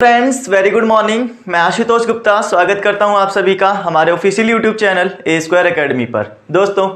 Friends very good morning. मैं आशुतोष गुप्ता स्वागत करता हूं आप सभी का हमारे ऑफिशियल यूट्यूब चैनल ए स्क्वायर एकेडमी पर। दोस्तों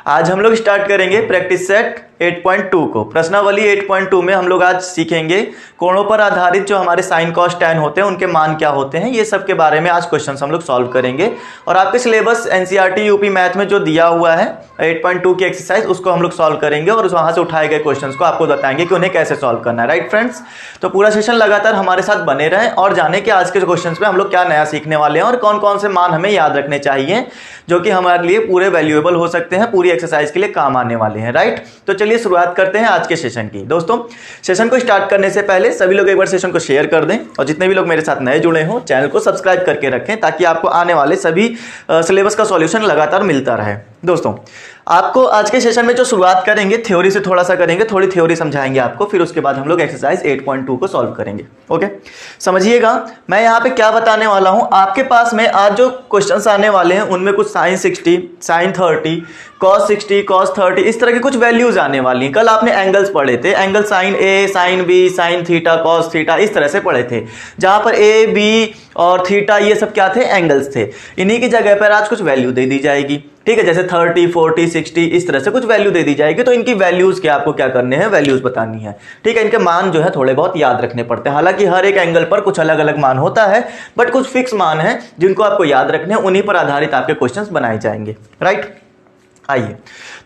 आज हम लोग स्टार्ट करेंगे प्रैक्टिस सेट 8.2 को। प्रश्नावली 8.2 में हम लोग आज सीखेंगे कोणों पर आधारित जो हमारे साइन कॉस टैन होते हैं उनके मान क्या होते हैं, ये सब के बारे में आज क्वेश्चंस हम लोग सॉल्व करेंगे। और आपके सिलेबस एनसीईआरटी यूपी मैथ में जो दिया हुआ है 8.2 की एक्सरसाइज उसको हम लोग सॉल्व करेंगे और वहां से उठाए गए क्वेश्चंस को आपको बताएंगे कि उन्हें कैसे सॉल्व करना है। राइट फ्रेंड्स, तो पूरा सेशन लगातार हमारे साथ बने रहें और जाने कि आज के क्वेश्चन में हम लोग क्या नया सीखने वाले हैं और कौन कौन से मान हमें याद रखने चाहिए जो कि हमारे लिए पूरे वैल्यूएबल हो सकते हैं, पूरी एक्सरसाइज के लिए काम आने वाले हैं। राइट, तो चलिए शुरुआत करते हैं आज के सेशन की। दोस्तों सेशन को स्टार्ट करने से पहले सभी लोग एक बार सेशन को शेयर कर दें और जितने भी लोग मेरे साथ नए जुड़े हो चैनल को सब्सक्राइब करके रखें ताकि आपको आने वाले सभी सिलेबस का सॉल्यूशन लगातार मिलता रहे। दोस्तों आपको आज के सेशन में जो शुरुआत करेंगे थ्योरी से थोड़ा सा करेंगे, थोड़ी थ्योरी समझाएंगे आपको, फिर उसके बाद हम लोग एक्सरसाइज 8.2 को सॉल्व करेंगे। ओके, समझिएगा मैं यहाँ पे क्या बताने वाला हूँ। आपके पास में आज जो क्वेश्चंस आने वाले हैं उनमें कुछ साइन 60, साइन 30, कॉस 60, कॉस 30 इस तरह की कुछ वैल्यूज आने वाली हैं। कल आपने एंगल्स पढ़े थे, angle sine A, sine B, sine theta, cos theta इस तरह से पढ़े थे, जहां पर ए, बी और थीटा ये सब क्या थे, एंगल्स थे। इन्हीं की जगह पर आज कुछ वैल्यू दे दी जाएगी। ठीक है, जैसे 30, 40, 60 इस तरह से कुछ वैल्यू दे दी जाएगी। तो इनकी वैल्यूज के आपको क्या करने हैं, वैल्यूज बतानी है। ठीक है, इनके मान जो है थोड़े बहुत याद रखने पड़ते हैं। हालांकि हर एक एंगल पर कुछ अलग अलग मान होता है, बट कुछ फिक्स मान है जिनको आपको याद रखने हैं, उन्हीं पर आधारित आपके क्वेश्चंस बनाए जाएंगे। राइट, आइए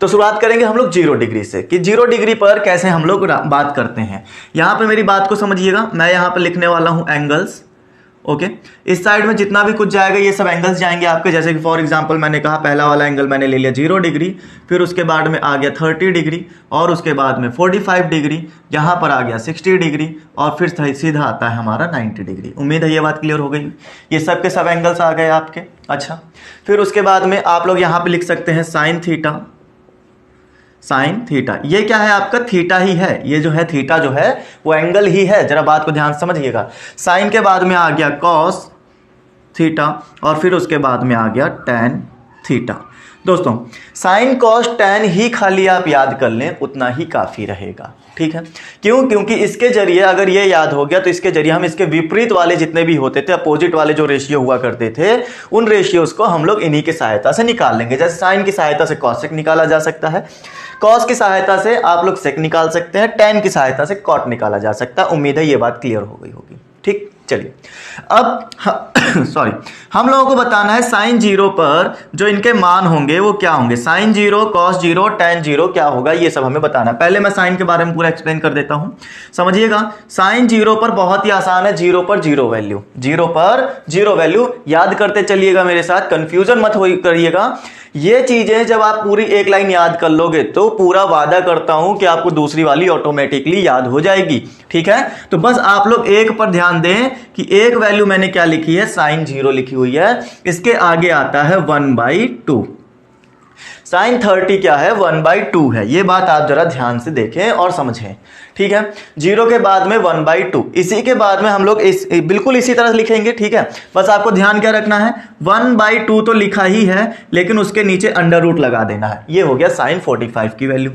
तो शुरुआत करेंगे हम लोग 0 डिग्री से कि 0 डिग्री पर कैसे हम लोग बात करते हैं। यहां पर मेरी बात को समझिएगा, मैं यहां पर लिखने वाला हूं एंगल्स। ओके, इस साइड में जितना भी कुछ जाएगा ये सब एंगल्स जाएंगे आपके। जैसे कि फॉर एग्जांपल मैंने कहा पहला वाला एंगल मैंने ले लिया 0 डिग्री, फिर उसके बाद में आ गया 30 डिग्री और उसके बाद में 45 डिग्री, यहाँ पर आ गया 60 डिग्री और फिर सीधा आता है हमारा 90 डिग्री। उम्मीद है ये बात क्लियर हो गई। ये सब के सब एंगल्स आ गए आपके। अच्छा, फिर उसके बाद में आप लोग यहाँ पे लिख सकते हैं साइन थीटा, साइन थीटा ये क्या है आपका, थीटा ही है। ये जो है थीटा जो है वो एंगल ही है, जरा बात को ध्यान समझिएगा। साइन के बाद में आ गया कॉस थीटा और फिर उसके बाद में आ गया टैन थीटा। दोस्तों साइन कॉस टैन ही खाली आप याद कर लें उतना ही काफी रहेगा। ठीक है, क्यों? क्योंकि इसके जरिए अगर ये याद हो गया तो इसके जरिए हम इसके विपरीत वाले जितने भी होते थे, अपोजिट वाले जो रेशियो हुआ करते थे, उन रेशियोज को हम लोग इन्हीं की सहायता से निकाल लेंगे। जैसे साइन की सहायता से कॉसेक निकाला जा सकता है, कॉस की सहायता से आप लोग सेक निकाल सकते हैं, टैन की सहायता से कॉट निकाला जा सकता है। उम्मीद है ये बात क्लियर हो गई होगी। ठीक, चलिए अब सॉरी हम लोगों को बताना है साइन 0 पर जो इनके मान होंगे वो क्या होंगे। साइन 0, कॉस 0, टैन 0 क्या होगा ये सब हमें बताना है। पहले मैं साइन के बारे में पूरा एक्सप्लेन कर देता हूं, समझिएगा। साइन 0 पर बहुत ही आसान है, 0 पर 0 वैल्यू, 0 पर 0 वैल्यू याद करते चलिएगा मेरे साथ, कंफ्यूजन मत हो करिएगा। ये चीजें जब आप पूरी एक लाइन याद कर लोगे तो पूरा वादा करता हूं कि आपको दूसरी वाली ऑटोमेटिकली याद हो जाएगी। ठीक है, तो बस आप लोग एक पर ध्यान दें कि एक वैल्यू मैंने क्या लिखी है, साइन 0 लिखी हुई है, इसके आगे आता है 1/2। साइन 30 क्या है, 1/2 है। ये बात आप जरा ध्यान से देखें और समझें। ठीक है, 0 के बाद में 1/2, इसी के बाद में हम लोग बिल्कुल इसी तरह लिखेंगे। ठीक है, बस आपको ध्यान क्या रखना है, 1/2 तो लिखा ही है लेकिन उसके नीचे अंडर रूट लगा देना है। ये हो गया साइन 45 की वैल्यू।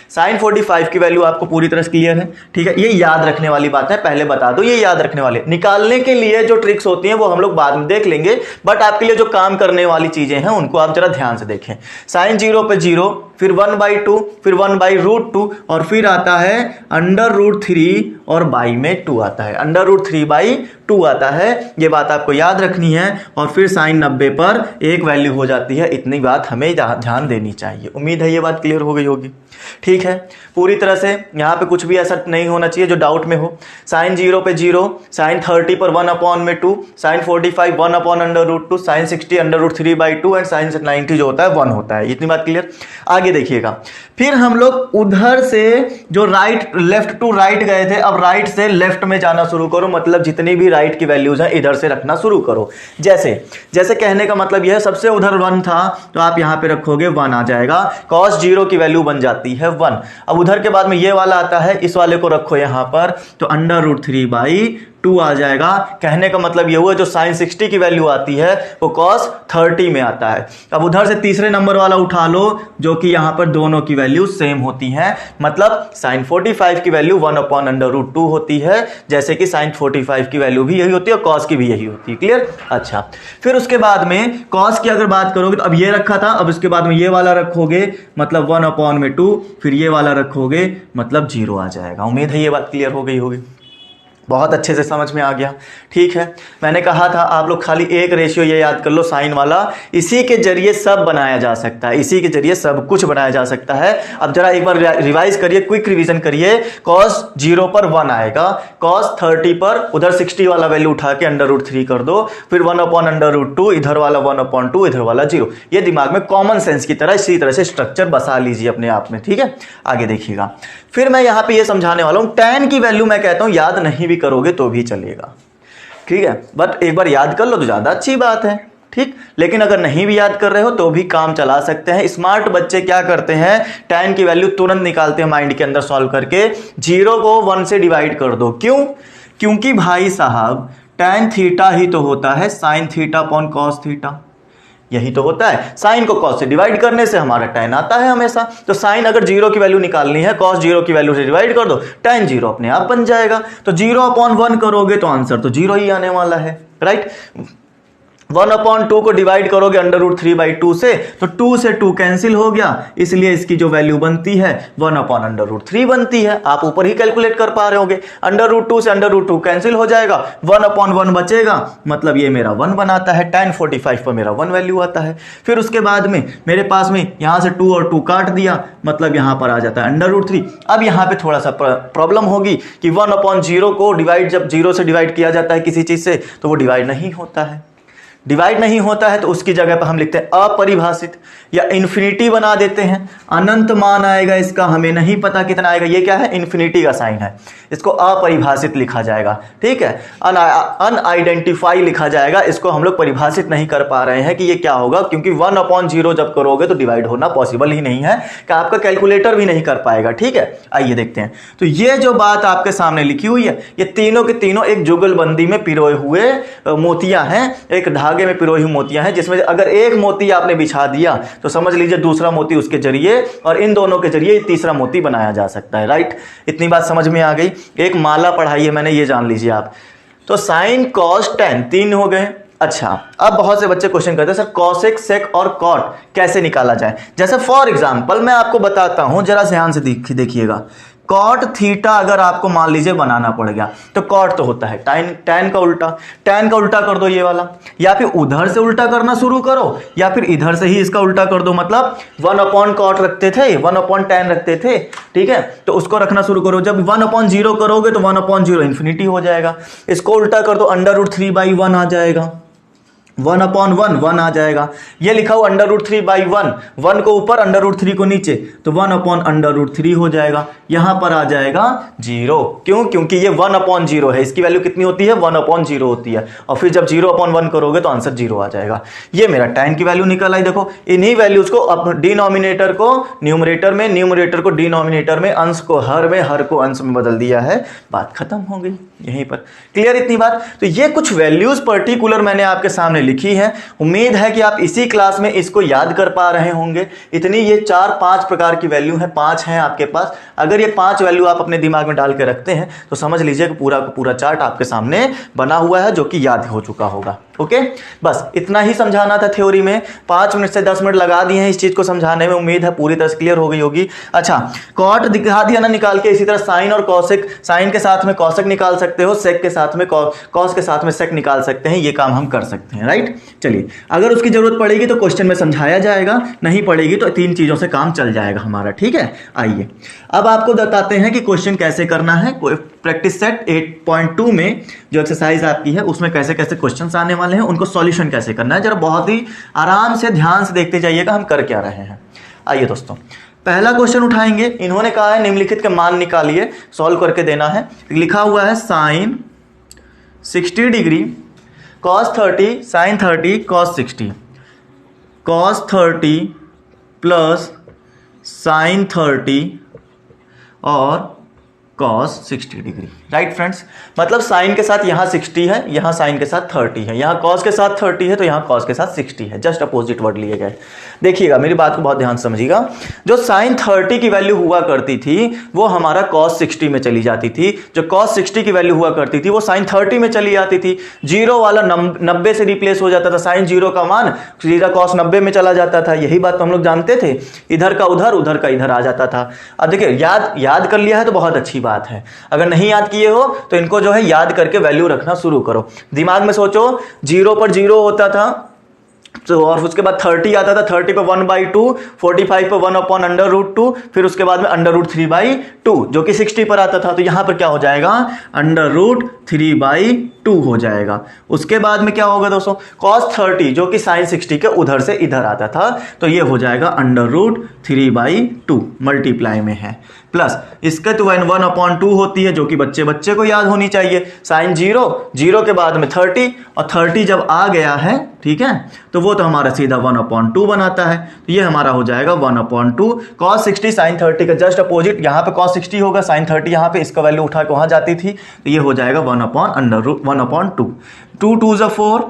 साइन 45 की वैल्यू आपको पूरी तरह से क्लियर है। ठीक है, ये याद रखने वाली बात है, पहले बता दो ये याद रखने वाले। निकालने के लिए जो ट्रिक्स होती हैं वो हम लोग बाद में देख लेंगे, बट आपके लिए जो काम करने वाली चीजें हैं उनको आप जरा ध्यान से देखें। साइन 0 पे 0, फिर 1/2, फिर 1/√2 और फिर आता है √3 और बाई में 2 आता है, √3/2 आता है। ये बात आपको याद रखनी है और फिर साइन 90 पर एक वैल्यू हो जाती है। इतनी बात हमें ध्यान देनी चाहिए। उम्मीद है ये बात क्लियर हो गई होगी। ठीक है, पूरी तरह से यहाँ पे कुछ भी ऐसा नहीं होना चाहिए जो डाउट में हो। साइन 0 पे 0, साइन 30 पर 1/2, साइन 45 1/√2, साइन 60 √3/2 एंड साइन 90 जो होता है 1 होता है। इतनी बात क्लियर। आगे देखिएगा, फिर हम लोग उधर से जो लेफ्ट टू राइट गए थे, अब राइट से लेफ्ट में जाना शुरू करो, मतलब जितनी भी राइट की वैल्यूज हैं इधर से रखना शुरू करो। जैसे कहने का मतलब यह है, सबसे उधर 1 था तो आप यहां पे रखोगे 1 आ जाएगा, cos 0 की वैल्यू बन जाती है 1। अब उधर के बाद में ये वाला आता है, इस वाले को रखो यहां पर तो √3/2 2 आ जाएगा। कहने का मतलब ये हुआ जो sin 60 की वैल्यू आती है वो cos 30 में आता है। अब उधर से तीसरे नंबर वाला उठा लो जो कि यहां पर दोनों की वैल्यू सेम होती हैं, मतलब sin 45 की वैल्यू 1/√2 होती है, जैसे कि sin 45 की वैल्यू भी यही होती है और cos की भी यही होती है। क्लियर? अच्छा, फिर उसके बाद में cos की अगर बात करोगे तो अब ये रखा था, अब उसके बाद में ये वाला रखोगे मतलब 1/2, फिर ये वाला रखोगे मतलब 0 आ जाएगा। उम्मीद है ये बात क्लियर हो गई होगी, बहुत अच्छे से समझ में आ गया। ठीक है, मैंने कहा था आप लोग खाली एक रेशियो ये याद कर लो साइन वाला, इसी के जरिए सब बनाया जा सकता है, इसी के जरिए सब कुछ बनाया जा सकता है। अब जरा एक बार रिवाइज करिए, क्विक रिवीजन करिए। cos 0 पर 1 आएगा, cos 30 पर उधर 60 वाला वैल्यू उठा के √3 कर दो, फिर 1/√2, इधर वाला 1/2, इधर वाला 0। ये दिमाग में कॉमन सेंस की तरह इसी तरह से स्ट्रक्चर बसा लीजिए अपने आप में। ठीक है, आगे देखिएगा। फिर मैं यहां पे ये समझाने वाला हूं, tan की वैल्यू मैं कहता हूं याद नहीं भी करोगे तो भी चलेगा। ठीक है, बट एक बार याद कर लो तो ज्यादा अच्छी बात है। ठीक, लेकिन अगर नहीं भी याद कर रहे हो तो भी काम चला सकते हैं। स्मार्ट बच्चे क्या करते हैं, tan की वैल्यू तुरंत निकालते हैं माइंड के अंदर सॉल्व करके, 0 को 1 से डिवाइड कर दो। क्यों? क्योंकि भाई साहब tan थीटा ही तो होता है sin theta upon cos theta, यही तो होता है। साइन को cos से डिवाइड करने से हमारा tan आता है हमेशा। तो साइन अगर 0 की वैल्यू निकालनी है, cos 0 की वैल्यू से डिवाइड कर दो, tan 0 अपने आप बन जाएगा। तो 0/1 करोगे तो आंसर तो 0 ही आने वाला है, राइट। 1/2 को डिवाइड करोगे √3/2 से, तो 2 से 2 कैंसिल हो गया, इसलिए इसकी जो वैल्यू बनती है 1/√3 बनती है। आप ऊपर ही कैलकुलेट कर पा रहे होगे, √2 से √2 कैंसिल हो जाएगा, 1/1 बचेगा, मतलब ये मेरा 1 बनाता है। tan 45 पर मेरा 1 वैल्यू आता है। फिर उसके बाद में मेरे पास में यहां से 2 और 2 काट दिया, मतलब यहां पर आ जाता है √3। अब यहां पे थोड़ा सा प्रॉब्लम होगी कि 1/0 को डिवाइड, जब 0 से डिवाइड किया जाता है किसी चीज से तो वो डिवाइड नहीं होता है। डिवाइड नहीं होता है तो उसकी जगह पर हम लिखते हैं अपरिभाषित या इन्फिनिटी बना देते हैं। अनंत मान आएगा इसका, हमें नहीं पता कितना आएगा। ये क्या है? इन्फिनिटी का साइन है, इसको अपरिभाषित लिखा जाएगा। ठीक है, अनआइडेंटिफाई लिखा जाएगा, इसको हम लोग परिभाषित नहीं कर पा रहे हैं कि ये क्या होगा, क्योंकि 1/0 जब करोगे तो डिवाइड होना पॉसिबल ही नहीं है, कि आपका कैलकुलेटर भी नहीं कर पाएगा। ठीक है, आइए देखते हैं। तो ये जो बात आपके सामने लिखी हुई है, ये तीनों के तीनों एक जुगलबंदी में पिरोए हुए मोतियां हैं, एक धागे में पिरोई हुई मोतियां हैं, जिसमें अगर एक मोती आपने बिछा दिया तो समझ लीजिए दूसरा मोती उसके जरिए, और इन दोनों के जरिए तीसरा मोती बनाया जा सकता है। राइट, इतनी बात समझ में आ गई। एक माला पढ़ाई है मैंने, ये जान लीजिए आप। तो साइन cos tan 3 हो गए। अच्छा, अब बहुत से बच्चे क्वेश्चन करते हैं सर cosec sec और cot कैसे निकाला जाए। जैसे फॉर एग्जांपल मैं आपको बताता हूं, जरा ध्यान से देखिएगा। cot थीटा अगर आपको मान लीजिए बनाना पड़ गया तो cot तो होता है tan का उल्टा, tan का उल्टा कर दो ये वाला, या फिर उधर से उल्टा करना शुरू करो, या फिर इधर से ही इसका उल्टा कर दो। मतलब 1/cot रखते थे, 1/tan रखते थे, ठीक है, तो उसको रखना शुरू करो। जब 1/0 करोगे तो 1/0 इन्फिनिटी हो जाएगा। इसको उल्टा कर दो, √3/1 आ जाएगा, 1/1 1 आ जाएगा। ये लिखा हुआ √3/1, 1 को ऊपर √3 को नीचे, तो 1/√3 हो जाएगा। यहां पर आ जाएगा 0। क्यों? क्योंकि ये 1/0 है, इसकी वैल्यू कितनी होती है? 1/0 होती है। और फिर जब 0/1 करोगे तो आंसर 0 आ जाएगा। ये मेरा tan की वैल्यू निकल आई। देखो, इन्हीं वैल्यूज को अब डिनोमिनेटर को न्यूमरेटर में, न्यूमरेटर को डिनोमिनेटर में, अंश को हर में, हर को अंश में बदल दिया है। बात खत्म हो गई यहीं पर। क्लियर इतनी बात? तो ये कुछ वैल्यूज पर्टिकुलर मैंने आपके सामने लिखी है। उम्मीद है कि आप इसी क्लास में इसको याद कर पा रहे होंगे। इतनी ये 4-5 प्रकार की वैल्यू है, 5 हैं आपके पास। अगर ये 5 वैल्यू आप अपने दिमाग में डाल के रखते हैं तो समझ लीजिए कि पूरा पूरा चार्ट आपके सामने बना हुआ है, जो कि याद हो चुका होगा। ओके, बस इतना ही समझाना था थ्योरी में। 5 मिनट से 10 मिनट लगा दिए हैं इस चीज को समझाने में। उम्मीद है पूरी तरह से क्लियर हो गई होगी। अच्छा, कॉट दिखा दिया ना निकाल के। इसी तरह साइन और कॉसेक, साइन के साथ में कॉसेक निकाल सकते हो, सेक के साथ में कॉस के साथ में सेक निकाल सकते हैं। ये काम हम कर सकते हैं। राइट, चलिए, अगर उसकी जरूरत पड़ेगी तो क्वेश्चन में समझाया जाएगा, नहीं पड़ेगी तो 3 चीजों से काम चल जाएगा हमारा। ठीक है, आइए अब आपको बताते हैं कि क्वेश्चन कैसे करना है। प्रैक्टिस सेट 8.2 में जो एक्सरसाइज आपकी है उसमें कैसे कैसे क्वेश्चंस आने वाले हैं, उनको सॉल्यूशन कैसे करना है, जरा बहुत ही आराम से ध्यान से देखते जाइएगा हम कर क्या रहे हैं। आइए दोस्तों, पहला क्वेश्चन उठाएंगे। इन्होंने कहा है निम्नलिखित के मान निकालिए, सॉल्व करके देना है। लिखा हुआ है sine 60 degree cos 30 sin 30 cos 60, cos 30 plus sin 30 और cos 60 डिग्री। राइट फ्रेंड्स, मतलब साइन के साथ यहाँ 60 है, यहाँ साइन के साथ 30 है, यहाँ cos के साथ 30 है तो यहाँ cos के साथ 60 है, जस्ट अपोजिट वर्ड लिए गए। देखिएगा, मेरी बात को बहुत ध्यान से समझिएगा। जो साइन 30 की वैल्यू हुआ करती थी वो हमारा cos 60 में चली जाती थी, जो cos 60 की वैल्यू हुआ करती थी वो साइन 30 में चली जाती थी। जीरो वाला 90 से रिप्लेस हो जाता था, साइन जीरो का मान सीधा cos 90 में चला जाता था। यही बात तो हम लोग जानते थे, इधर का उधर उधर का इधर आ जाता था। अब देखिए, याद कर लिया है तो बहुत अच्छी बात है, अगर नहीं याद किए हो तो इनको जो है याद करके वैल्यू रखना शुरू करो। दिमाग में सोचो, जीरो पर जीरो होता था तो और उसके बाद 30 आता था, 30 पे 1/2, 45 पे 1/√2, फिर उसके बाद में √3/2 जो कि 60 पर आता था, तो यहां पर क्या हो जाएगा, √3/2 हो जाएगा। उसके बाद में क्या होगा दोस्तों, cos 30 जो कि sin 60 के उधर से इधर आता था, तो ये हो जाएगा √3/2 मल्टीप्लाई में है, प्लस इसका तो 1/2 होती है जो कि बच्चे को याद होनी चाहिए। साइन जीरो के बाद में 30 और 30 जब आ गया है, ठीक है, तो वो तो हमारा सीधा 1/2 बनाता है, तो ये हमारा हो जाएगा 1/2 cos 60 sin 30 का जस्ट अपोजिट। यहाँ पे cos 60 होगा, sin 30 यहाँ पे इसका वैल्यू उठा के वहां जाती थी, तो ये हो जाएगा 1/2। 2 2 = 4,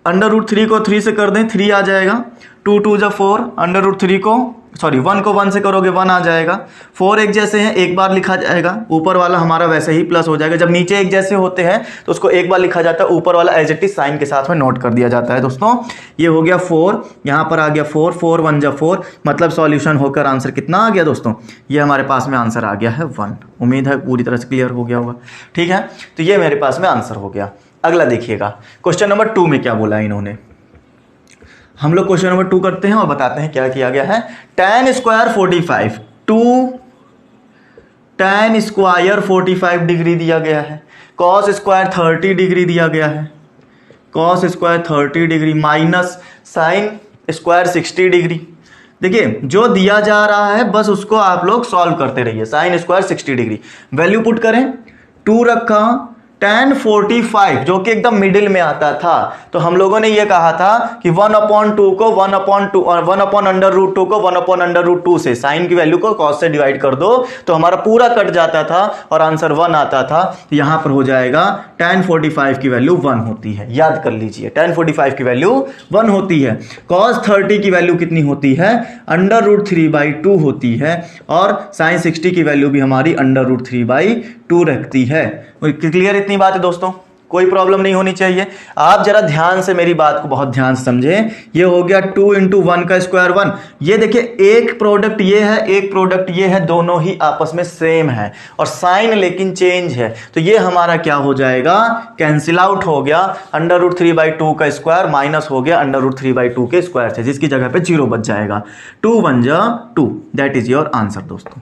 √3 को 3 से कर दें, 3 आ जाएगा। 2 2 = 4, √3 को 1 को 1 से करोगे 1 आ जाएगा। 4 एक जैसे हैं, एक बार लिखा जाएगा, ऊपर वाला हमारा वैसे ही प्लस हो जाएगा। जब नीचे एक जैसे होते हैं तो उसको एक बार लिखा जाता है, ऊपर वाला एज इट इज साइन के साथ में नोट कर दिया जाता है। दोस्तों ये हो गया 4, यहाँ पर आ गया 4, 4 1 = 4, मतलब सॉल्यूशन होकर आंसर कितना आ गया दोस्तों, ये हमारे पास में आंसर आ गया है 1। उम्मीद है पूरी तरह से क्लियर हो गया होगा, ठीक है, तो ये मेरे पास में आंसर हो गया। अगला देखिएगा, क्वेश्चन नंबर 2 में क्या बोला इन्होंने। हम लोग क्वेश्चन नंबर 2 करते हैं और बताते हैं क्या किया गया है। tan square 45 tan square 45 degree दिया गया है, cos स्क्वायर 30 डिग्री दिया गया है, cos square 30 degree minus sine square 60 degree. देखिए, जो दिया जा रहा है बस उसको आप लोग सॉल्व करते रहिए। Sine square 60 degree, value put करें, 2 रखा, tan 45 जो कि एकदम मिडिल में आता था, तो हम लोगों ने ये कहा था कि 1/2 को 1/2 और 1/√2 को 1/√2 से साइन की वैल्यू को cos से डिवाइड कर दो तो हमारा पूरा कट जाता था और आंसर 1 आता था। तो यहां पर हो जाएगा tan 45 की वैल्यू 1 होती है, याद कर लीजिए, tan 45 की वैल्यू 1 होती है। cos 30 की वैल्यू कितनी होती है, √3/2 होती है, और sin 60 की वैल्यू भी हमारी √3/2 रखती है। क्लियर इतनी बात है दोस्तों, कोई प्रॉब्लम नहीं होनी चाहिए। आप जरा ध्यान से मेरी बात को बहुत ध्यान से समझें। ये हो गया 2 × 1 का स्क्वायर 1। ये देखिए, एक प्रोडक्ट ये है, एक प्रोडक्ट ये है, दोनों ही आपस में सेम है और साइन लेकिन चेंज है, तो ये हमारा क्या हो जाएगा, कैंसिल आउट हो गया। √3/2 का स्क्वायर माइनस हो गया √3/2 के स्क्वायर से, जिसकी जगह पे 0 बच जाएगा। 2 1 = 2, दैट इज योर आंसर दोस्तों,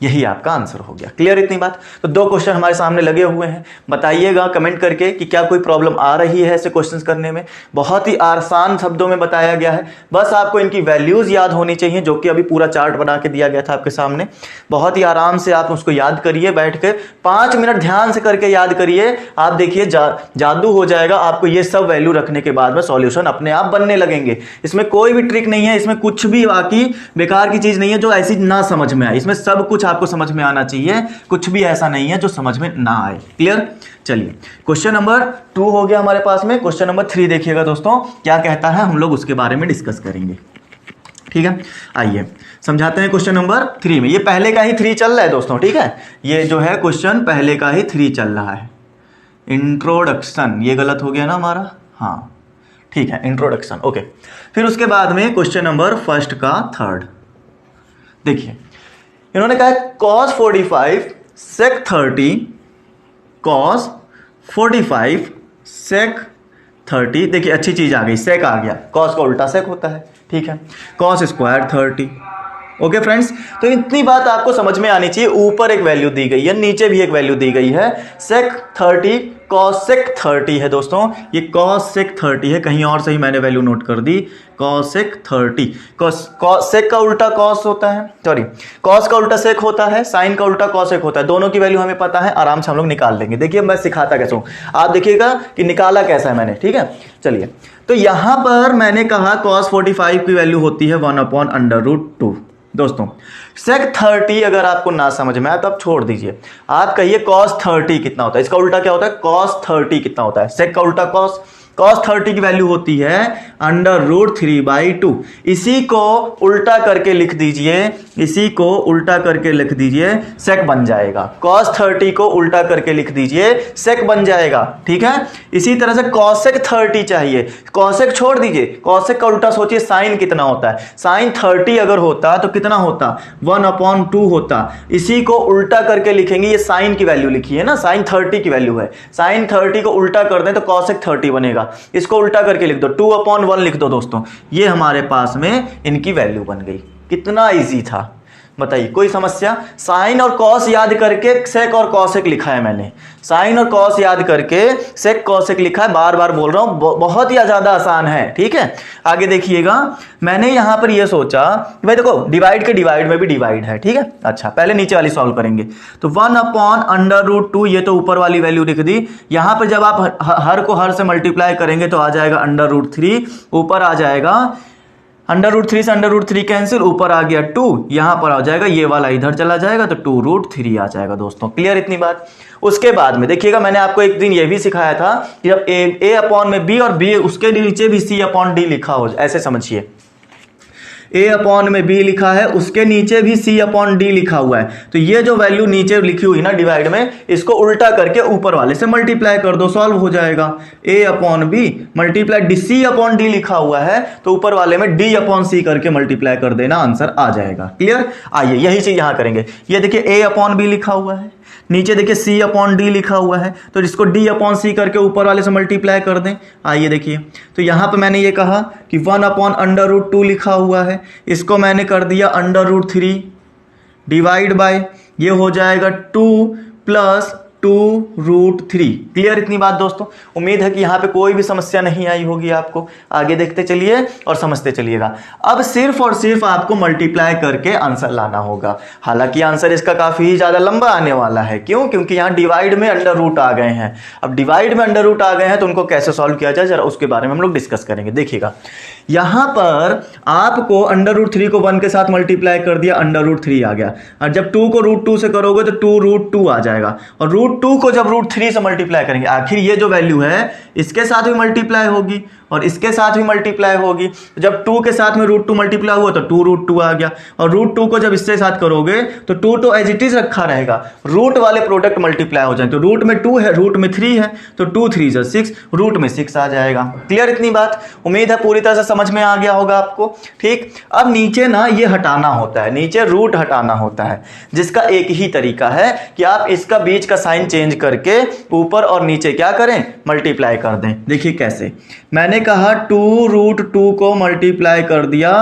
यही आपका आंसर हो गया। क्लियर इतनी बात। तो 2 क्वेश्चन हमारे सामने लगे हुए हैं, बताइएगा कमेंट करके कि क्या कोई प्रॉब्लम आ रही है ऐसे क्वेश्चंस करने में। बहुत ही आसान शब्दों में बताया गया है, बस आपको इनकी वैल्यूज याद होनी चाहिए, जो कि अभी पूरा चार्ट बना के दिया गया था आपके सामने। बहुत ही आराम से आप उसको याद करिए, बैठ के 5 मिनट ध्यान से करके याद करिए। आप देखिए जादू हो जाएगा, आपको ये सब वैल्यू रखने के बाद में सॉल्यूशन अपने आप बनने लगेंगे। इसमें कोई भी ट्रिक नहीं है, इसमें कुछ भी बाकी बेकार की चीज नहीं है जो ऐसी ना समझ में आए। इसमें सब कुछ आपको समझ में आना चाहिए, कुछ भी ऐसा नहीं है जो समझ में ना आए। क्लियर। चलिए, क्वेश्चन नंबर 2 हो गया हमारे पास में। क्वेश्चन नंबर 3 देखिएगा दोस्तों, क्या कहता है, हम लोग उसके बारे में डिस्कस करेंगे। ठीक है, आइए समझाते हैं क्वेश्चन नंबर 3 में। ये पहले का ही 3 चल रहा है दोस्तों, ठीक है, ये जो है क्वेश्चन पहले का ही 3 चल रहा है। इंट्रोडक्शन, ये गलत हो गया ना हमारा, हाँ ठीक है, इंट्रोडक्शन, ओके। फिर उसके बाद में क्वेश्चन नंबर 1 का 3 देखिए, इन्होंने कहा cos 45 sec 30, cos 45 sec 30। देखिए अच्छी चीज आ गई, sec आ गया, cos का उल्टा sec होता है, ठीक है, cos स्क्वायर 30। ओके फ्रेंड्स, तो इतनी बात आपको समझ में आनी चाहिए। ऊपर एक वैल्यू दी गई है, नीचे भी एक वैल्यू दी गई है। sec 30 cos sec 30 है दोस्तों, ये cos sec 30 है, कहीं और से ही मैंने वैल्यू नोट कर दी। cos sec 30, cos sec का उल्टा cos होता है, सॉरी cos का उल्टा sec होता है, sin का उल्टा cos sec होता है। दोनों की वैल्यू हमें पता है, आराम से हम लोग निकाल लेंगे। देखिए मैं सिखाता कैसे हूं, आप देखिएगा कि निकाला कैसा है मैंने, ठीक है। चलिए, तो यहां पर मैंने कहा cos 45 की वैल्यू होती है 1/√2, दोस्तों sec 30 अगर आपको ना समझ में आए तो आप छोड़ दीजिए। आप कहिए cos 30 कितना होता है, इसका उल्टा क्या होता है, cos 30 कितना होता है, sec का उल्टा cos 30 की वैल्यू होती है √3/2। इसी को उल्टा करके लिख दीजिए, इसी को उल्टा करके लिख दीजिए, sec बन जाएगा। cos 30 को उल्टा करके लिख दीजिए, sec बन जाएगा, ठीक है। इसी तरह से cosec 30 चाहिए, cosec छोड़ दीजिए, cosec का उल्टा सोचिए sin कितना होता है, sin 30 अगर होता तो कितना होता, 1/2 होता। इसी को उल्टा करके लिखेंगे, ये sin की वैल्यू लिखी है ना, sin 30 की वैल्यू है, sin 30 को उल्टा कर दें तो cosec 30 बनेगा। इसको उल्टा करके लिख दो, 2/1 लिख दो दोस्तों, ये हमारे पास में इनकी वैल्यू बन गई। कितना इजी था बताइए, कोई समस्या। साइन और कॉस याद करके सेक और कॉसेक लिखा है मैंने, साइन और कॉस याद करके सेक कॉसेक लिखा है, बार बार बोल रहा हूं, बहुत ही ज्यादा आसान है, ठीक है। आगे देखिएगा, मैंने यहां पर यह सोचा कि भाई देखो डिवाइड के डिवाइड में भी डिवाइड है, ठीक है। अच्छा पहले नीचे वाली सॉल्व करेंगे, तो 1/√2, ये तो ऊपर वाली वैल्यू लिख दी। यहां पर जब आप हर को हर से मल्टीप्लाई करेंगे तो आ जाएगा √3, ऊपर आ जाएगा √3 से √3 कैंसिल, ऊपर आ गया 2, यहां पर आ जाएगा, ये वाला इधर चला जाएगा तो 2√3 आ जाएगा दोस्तों। क्लियर इतनी बात। उसके बाद में देखिएगा, मैंने आपको एक दिन ये भी सिखाया था कि जब a/b और b उसके नीचे भी c/d लिखा हो, ऐसे समझिए, a/b लिखा है, उसके नीचे भी c/d लिखा हुआ है, तो ये जो वैल्यू नीचे लिखी हुई ना डिवाइड में, इसको उल्टा करके ऊपर वाले से मल्टीप्लाई कर दो, सॉल्व हो जाएगा। a/b मल्टीप्लाई c/d लिखा हुआ है, तो ऊपर वाले में d/c करके मल्टीप्लाई कर देना, आंसर आ जाएगा। क्लियर। आइए यही चीज यहां करेंगे। ये देखिए a/b लिखा हुआ है, नीचे देखिए c/d लिखा हुआ है, तो इसको d/c करके ऊपर वाले से मल्टीप्लाई कर दें। आइए देखिए, तो यहां पे मैंने ये कहा कि 1/√2 लिखा हुआ है, इसको मैंने कर दिया √3 डिवाइड बाय, ये हो जाएगा 2 + 2√3। क्लियर इतनी बात दोस्तों। उम्मीद है कि यहां पे कोई भी समस्या नहीं आई होगी आपको। आगे देखते चलिए और समझते चलिएगा। अब सिर्फ और सिर्फ आपको मल्टीप्लाई करके आंसर लाना होगा। हालांकि आंसर इसका काफी ज्यादा लंबा आने वाला है, क्यों, क्योंकि यहां डिवाइड में अंडर आ गए हैं। अब डिवाइड में अंडर आ गए हैं तो उनको कैसे सॉल्व किया जाए, जरा उसके बारे में हम लोग डिस्कस करेंगे। देखिएगा, यहां पर आपको √3 को 1 के साथ मल्टीप्लाई कर दिया, √3 आ गया, और जब 2 को √2 से करोगे तो 2√2 आ जाएगा, और √2 को जब √3 से मल्टीप्लाई करेंगे, आखिर ये जो वैल्यू है इसके साथ भी मल्टीप्लाई होगी और इसके साथ भी मल्टीप्लाई होगी। जब 2 के साथ में √2 मल्टीप्लाई हुआ तो 2√2 आ गया, और √2 को जब इससे साथ करोगे तो 2 तो एज इट इज रखा रहेगा, रूट वाले प्रोडक्ट मल्टीप्लाई हो जाए, तो रूट में 2 है, रूट में 3 है, तो 2 3 = 6, रूट में 6 आ जाएगा। क्लियर इतनी बात। उम्मीद है पूरी तरह से समझ में आ गया होगा आपको, ठीक। अब नीचे ना ये हटाना होता है, नीचे रूट हटाना होता है, जिसका एक ही तरीका है कि आप इसका बीच का साइन चेंज करके ऊपर और नीचे क्या करें, मल्टीप्लाई कर दें। देखिए कैसे, मैंने कहा 2√2 को मल्टीप्लाई कर दिया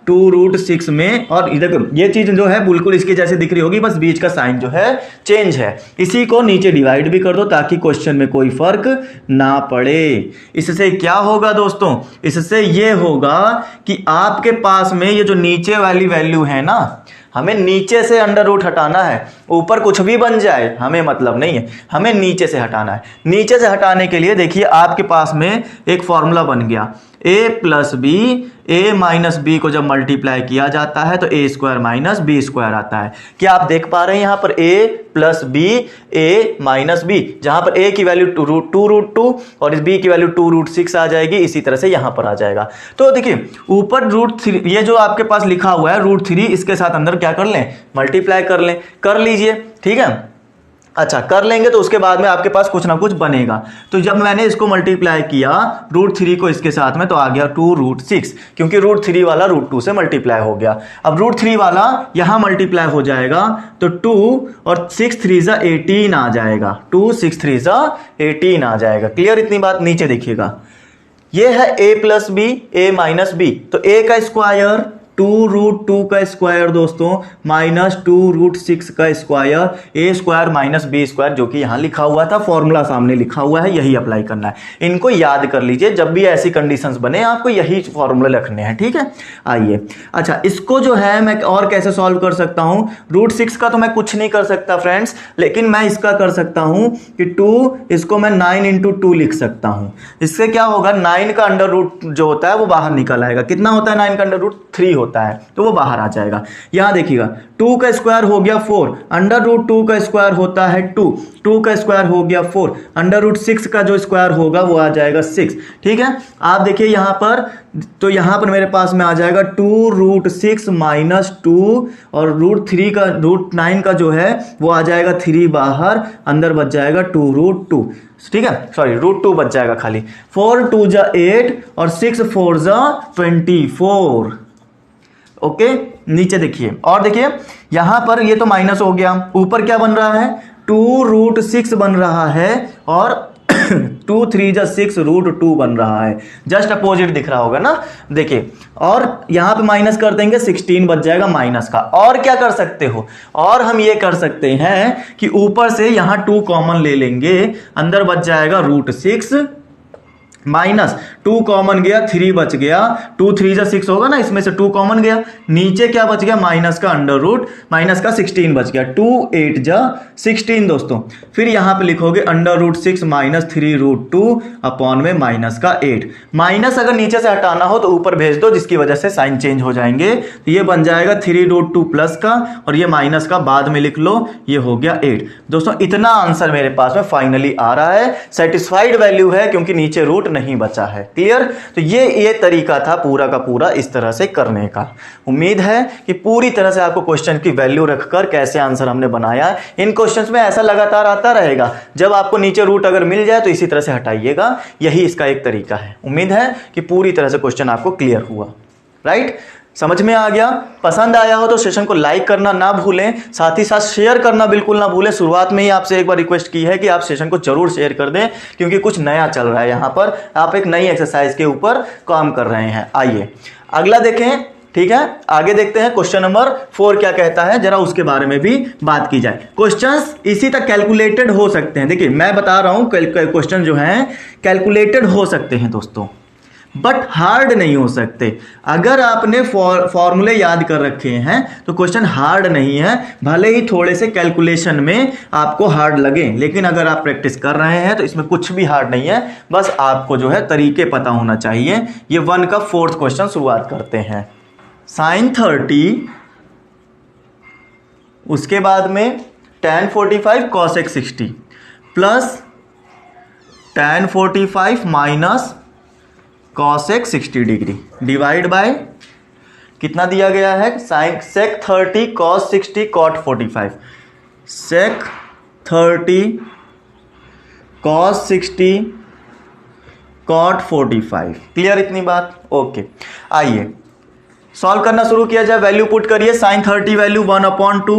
2√6 में, और देखो ये चीज जो है बिल्कुल इसके जैसे दिख रही होगी, बस बीच का साइन जो है चेंज है। इसी को नीचे डिवाइड भी कर दो ताकि क्वेश्चन में कोई फर्क ना पड़े। इससे क्या होगा दोस्तों, इससे ये होगा कि आपके पास में ये जो नीचे वाली वैल्यू है ना, हमें नीचे से अंडर हटाना है, ऊपर कुछ भी बन जाए हमें मतलब नहीं है, हमें नीचे से हटाना है। नीचे से हटाने के लिए देखिए आपके पास में एक फॉर्मूला बन गया, a को जब मल्टीप्लाई किया जाता है तो a² - b² आता है। क्या आप देख पा रहे हैं यहां पर a - b, जहां पर a की वैल्यू 2√2 और इस b की वैल्यू 2√6 आ जाएगी, इसी तरह से यहां पर आ जाएगा। तो देखिए ऊपर √3, ये जो आपके पास लिखा हुआ है √3, इसके साथ अंदर क्या कर लें, मल्टीप्लाई कर लें, कर लीजिए, ठीक है। अच्छा कर लेंगे तो उसके बाद में आपके पास कुछ ना कुछ बनेगा। तो जब मैंने इसको मल्टीप्लाई किया √3 को इसके साथ में, तो आ गया 2√6, क्योंकि √3 वाला √2 से मल्टीप्लाई हो गया। अब √3 वाला यहां मल्टीप्लाई हो जाएगा तो 2 और 6 3 = 18 आ जाएगा, 2 6 3 = 18 आ जाएगा। क्लियर इतनी बात। नीचे देखिएगा, ये है a + b, a - b, तो a का स्क्वायर 2√2 का स्क्वायर दोस्तों माइनस 2√6 का स्क्वायर, a² - b², जो कि यहां लिखा हुआ था, फॉर्मूला सामने लिखा हुआ है, यही अप्लाई करना है। इनको याद कर लीजिए, जब भी ऐसी कंडीशंस बने आपको यही फॉर्मूला रखने हैं, ठीक है। आइए, अच्छा इसको जो है मैं और कैसे सॉल्व कर सकता हूं, √6 का तो मैं कुछ नहीं कर सकता फ्रेंड्स, लेकिन मैं इसका कर सकता हूं कि 2 इसको मैं 9 × 2 लिख सकता हूं। इससे क्या होगा, 9 का अंडर रूट जो होता है वो बाहर निकल आएगा। कितना होता है 9 का अंडर रूट? 3 होता है। होता है तो वो बाहर आ जाएगा। यहाँ देखिएगा 2 का स्क्वायर हो गया 4, अंडर रूट 2 का स्क्वायर होता है 2, 2 का स्क्वायर हो गया 4, अंडर रूट 6 का जो स्क्वायर होगा वो आ जाएगा 6। ठीक है, आप देखिए यहाँ पर, तो यहाँ पर मेरे पास में आ जाएगा 2 रूट 6 माइनस 2 और रूट 9 का जो है वो आ जाएगा 3 बाहर, अंदर बच जाएगा 2 रूट 2। ठीक है, सॉरी रूट 2 बच जाएगा खाली। 4 2 जा 8 और 6 4 जा 24। ओके, नीचे देखिए और देखिए यहां पर ये तो माइनस हो गया, ऊपर क्या बन रहा है 2 रूट 6 बन रहा है और 2 3 जा 6 रूट 2 बन रहा है, जस्ट अपोजिट दिख रहा होगा ना। देखिए और यहां पे माइनस कर देंगे 16 बच जाएगा माइनस का। और क्या कर सकते हो, और हम ये कर सकते हैं कि ऊपर से यहां 2 कॉमन ले लेंगे, अंदर बच जाएगा रूट 6 माइनस 2 कॉमन गया 3 बच गया, 2 3 जा 6 होगा ना, इसमें से 2 कॉमन गया, नीचे क्या बच गया माइनस का अंडर रूट, माइनस का 16 बच गया, 2 8 जा 16 दोस्तों। फिर यहां पे लिखोगे under root 6 minus 3 root 2 upon में माइनस का 8। माइनस अगर नीचे से हटाना हो तो ऊपर भेज दो, जिसकी वजह से साइन चेंज हो जाएंगे। तो ये बन जाएगा 3 रूट 2 प्लस का और ये माइनस का बाद में लिख लो, ये हो गया 8। दोस्तों इतना आंसर मेरे पास में फाइनली आ रहा है, सेटिस्फाइड वैल्यू है क्योंकि नीचे रूट नहीं बचा है। क्लियर, तो ये तरीका था पूरा का पूरा इस तरह से करने का। उम्मीद है कि पूरी तरह से आपको क्वेश्चन की वैल्यू रखकर कैसे आंसर हमने बनाया है, इन क्वेश्चंस में ऐसा लगातार आता रहेगा। जब आपको नीचे रूट अगर मिल जाए तो इसी तरह से हटाइएगा, यही इसका एक तरीका है। उम्मीद है कि पूरी तरह से क्वेश्चन आपको क्लियर हुआ। राइट, समझ में आ गया। पसंद आया हो तो सेशन को लाइक करना ना भूलें, साथ ही साथ शेयर करना बिल्कुल ना भूलें। शुरुआत में ही आपसे एक बार रिक्वेस्ट की है कि आप सेशन को जरूर शेयर कर दें, क्योंकि कुछ नया चल रहा है यहाँ पर, आप एक नई एक्सरसाइज के ऊपर काम कर रहे हैं। आइए अगला देखें। ठीक है, आगे देखते हैं क्वेश्चन नंबर 4 क्या कहता है, जरा उसके बारे में भी बात की जाए। क्वेश्चंस इसी तक कैलकुलेटेड हो सकते हैं। देखिए मैं बता रहा हूं क्वेश्चन जो हैं कैलकुलेटेड हो सकते हैं दोस्तों, बट हार्ड नहीं हो सकते। अगर आपने फॉर्मूले याद कर रखे हैं तो क्वेश्चन हार्ड नहीं है, भले ही थोड़े से कैलकुलेशन में आपको हार्ड लगे, लेकिन अगर आप प्रैक्टिस कर रहे हैं तो इसमें कुछ भी हार्ड नहीं है, बस आपको जो है तरीके पता होना चाहिए। ये 1 का 4th क्वेश्चन शुरुआत करते हैं। sin 30, उसके बाद में tan 45 cos x 60 plus tan 45 minus cos x 60 degree divide by कितना दिया गया है, sec 30 cos 60 cot 45, sec 30 cos 60 cot 45। Clear इतनी बात? ओके, आइए सॉल्व करना शुरू किया जाए। वैल्यू पुट करिए, sin 30 वैल्यू 1/2,